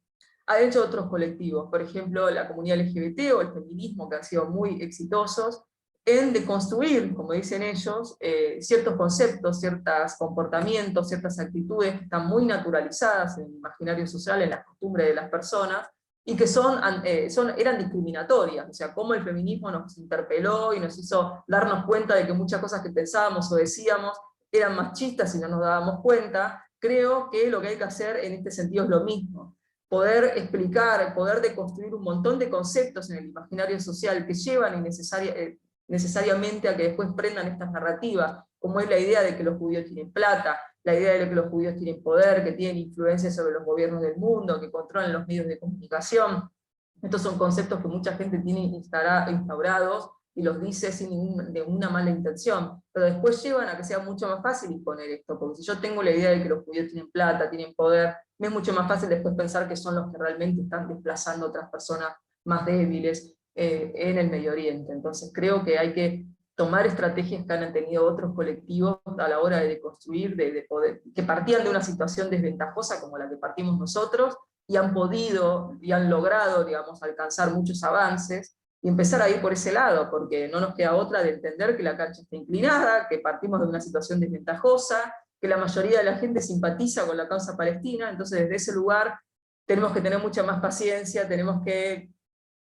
han hecho otros colectivos, por ejemplo, la comunidad LGBT o el feminismo, que han sido muy exitosos, en deconstruir, como dicen ellos, ciertos conceptos, ciertos comportamientos, ciertas actitudes que están muy naturalizadas en el imaginario social, en las costumbres de las personas, y que eran discriminatorias. O sea, cómo el feminismo nos interpeló y nos hizo darnos cuenta de que muchas cosas que pensábamos o decíamos eran machistas y no nos dábamos cuenta. Creo que lo que hay que hacer en este sentido es lo mismo. Poder explicar, poder deconstruir un montón de conceptos en el imaginario social que llevan necesariamente a que después prendan estas narrativas, como es la idea de que los judíos tienen plata, la idea de que los judíos tienen poder, que tienen influencia sobre los gobiernos del mundo, que controlan los medios de comunicación. Estos son conceptos que mucha gente tiene instaurados y los dice sin ninguna mala intención, pero después llevan a que sea mucho más fácil imponer esto, porque si yo tengo la idea de que los judíos tienen plata, tienen poder, me es mucho más fácil después pensar que son los que realmente están desplazando a otras personas más débiles en el Medio Oriente. Entonces creo que hay que tomar estrategias que han tenido otros colectivos a la hora de deconstruir, de poder, que partían de una situación desventajosa como la que partimos nosotros, y han podido y han logrado, digamos, alcanzar muchos avances, y empezar a ir por ese lado, porque no nos queda otra de entender que la cancha está inclinada, que partimos de una situación desventajosa, que la mayoría de la gente simpatiza con la causa palestina. Entonces desde ese lugar tenemos que tener mucha más paciencia, tenemos que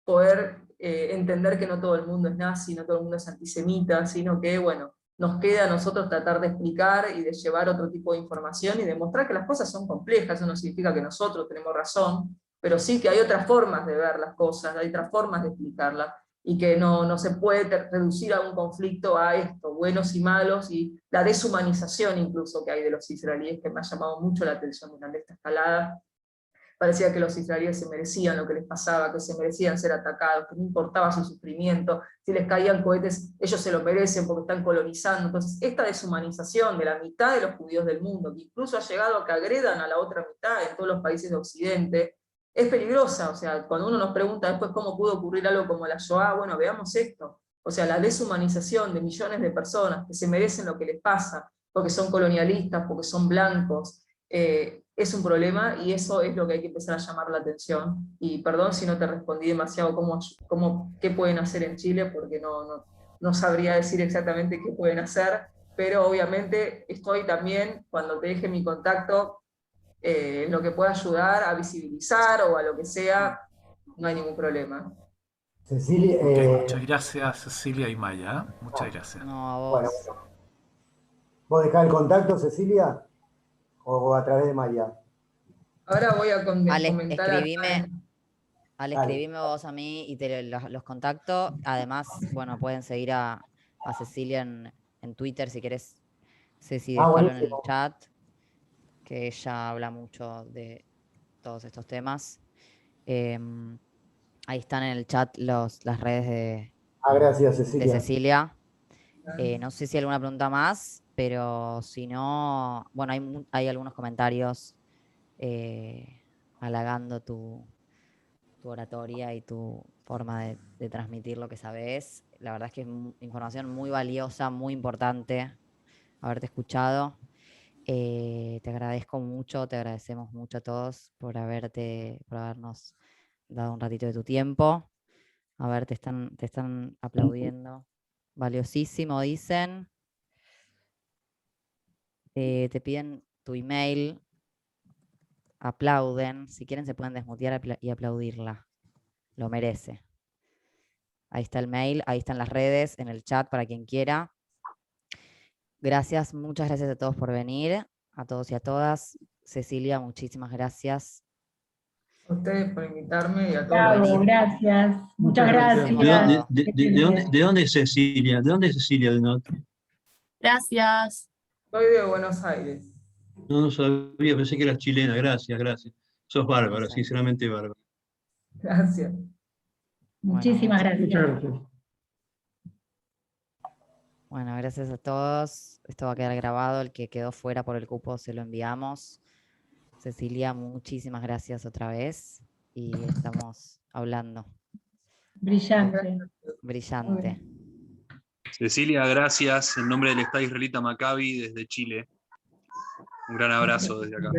poder entender que no todo el mundo es nazi, no todo el mundo es antisemita, sino que, bueno, nos queda a nosotros tratar de explicar y de llevar otro tipo de información y demostrar que las cosas son complejas. Eso no significa que nosotros tenemos razón, pero sí que hay otras formas de ver las cosas, hay otras formas de explicarlas, y que no se puede reducir a un conflicto a esto, buenos y malos, y la deshumanización incluso que hay de los israelíes, que me ha llamado mucho la atención durante esta escalada. Parecía que los israelíes se merecían lo que les pasaba, que se merecían ser atacados, que no importaba su sufrimiento, si les caían cohetes, ellos se lo merecen porque están colonizando. Entonces, esta deshumanización de la mitad de los judíos del mundo, que incluso ha llegado a que agredan a la otra mitad en todos los países de Occidente, es peligrosa. O sea, cuando uno nos pregunta después cómo pudo ocurrir algo como la Shoah, bueno, veamos esto. O sea, la deshumanización de millones de personas que se merecen lo que les pasa, porque son colonialistas, porque son blancos, es un problema, y eso es lo que hay que empezar a llamar la atención. Y perdón si no te respondí demasiado qué pueden hacer en Chile, porque no sabría decir exactamente qué pueden hacer, pero obviamente estoy también, cuando te deje mi contacto, en lo que pueda ayudar a visibilizar o a lo que sea, no hay ningún problema. Cecilia, Ok, muchas gracias Cecilia y Maya. Muchas gracias. No, a bueno, vos. bueno. ¿Vos dejás el contacto, Cecilia? ¿O a través de Maya? Ahora voy a Ale, comentar acá. Ale, Dale. escribime vos a mí y los contacto. Además, bueno, pueden seguir a Cecilia en Twitter si querés. Ceci, Ah, déjalo en el buenísimo. chat, que ella habla mucho de todos estos temas. Em, Ahí están en el chat las redes Ah, gracias, de Cecilia. Cecilia. No sé si hay alguna pregunta más, pero si no, bueno, hay algunos comentarios halagando tu oratoria y tu forma de transmitir lo que sabes. La verdad es que es información muy valiosa, muy importante haberte escuchado. Te agradezco mucho, te agradecemos mucho a todos por habernos dado un ratito de tu tiempo. A ver, te están aplaudiendo. Valiosísimo, dicen. Te piden tu email, aplauden. Si quieren se pueden desmutear y aplaudirla. Lo merece. Ahí está el mail, ahí están las redes, en el chat para quien quiera. Gracias, muchas gracias a todos por venir, a todos y a todas. Cecilia, muchísimas gracias. A ustedes por invitarme y a todos Bravo, por venir. Gracias, muchas Hacemos gracias. todo. ¿De dónde es Cecilia? ¿De dónde es Cecilia de Not? Gracias. Soy de Buenos Aires. No, no sabía, pensé que eras chilena. Gracias, gracias. Sos bárbara, Buenos Aires. sinceramente bárbara. Gracias. Muchísimas gracias. Bueno, gracias a todos. Esto va a quedar grabado. El que quedó fuera por el cupo se lo enviamos. Cecilia, muchísimas gracias otra vez. Y estamos hablando. Brillante. Brillante. Cecilia, gracias. En nombre del Estado Israelita Maccabi desde Chile. Un gran abrazo desde acá.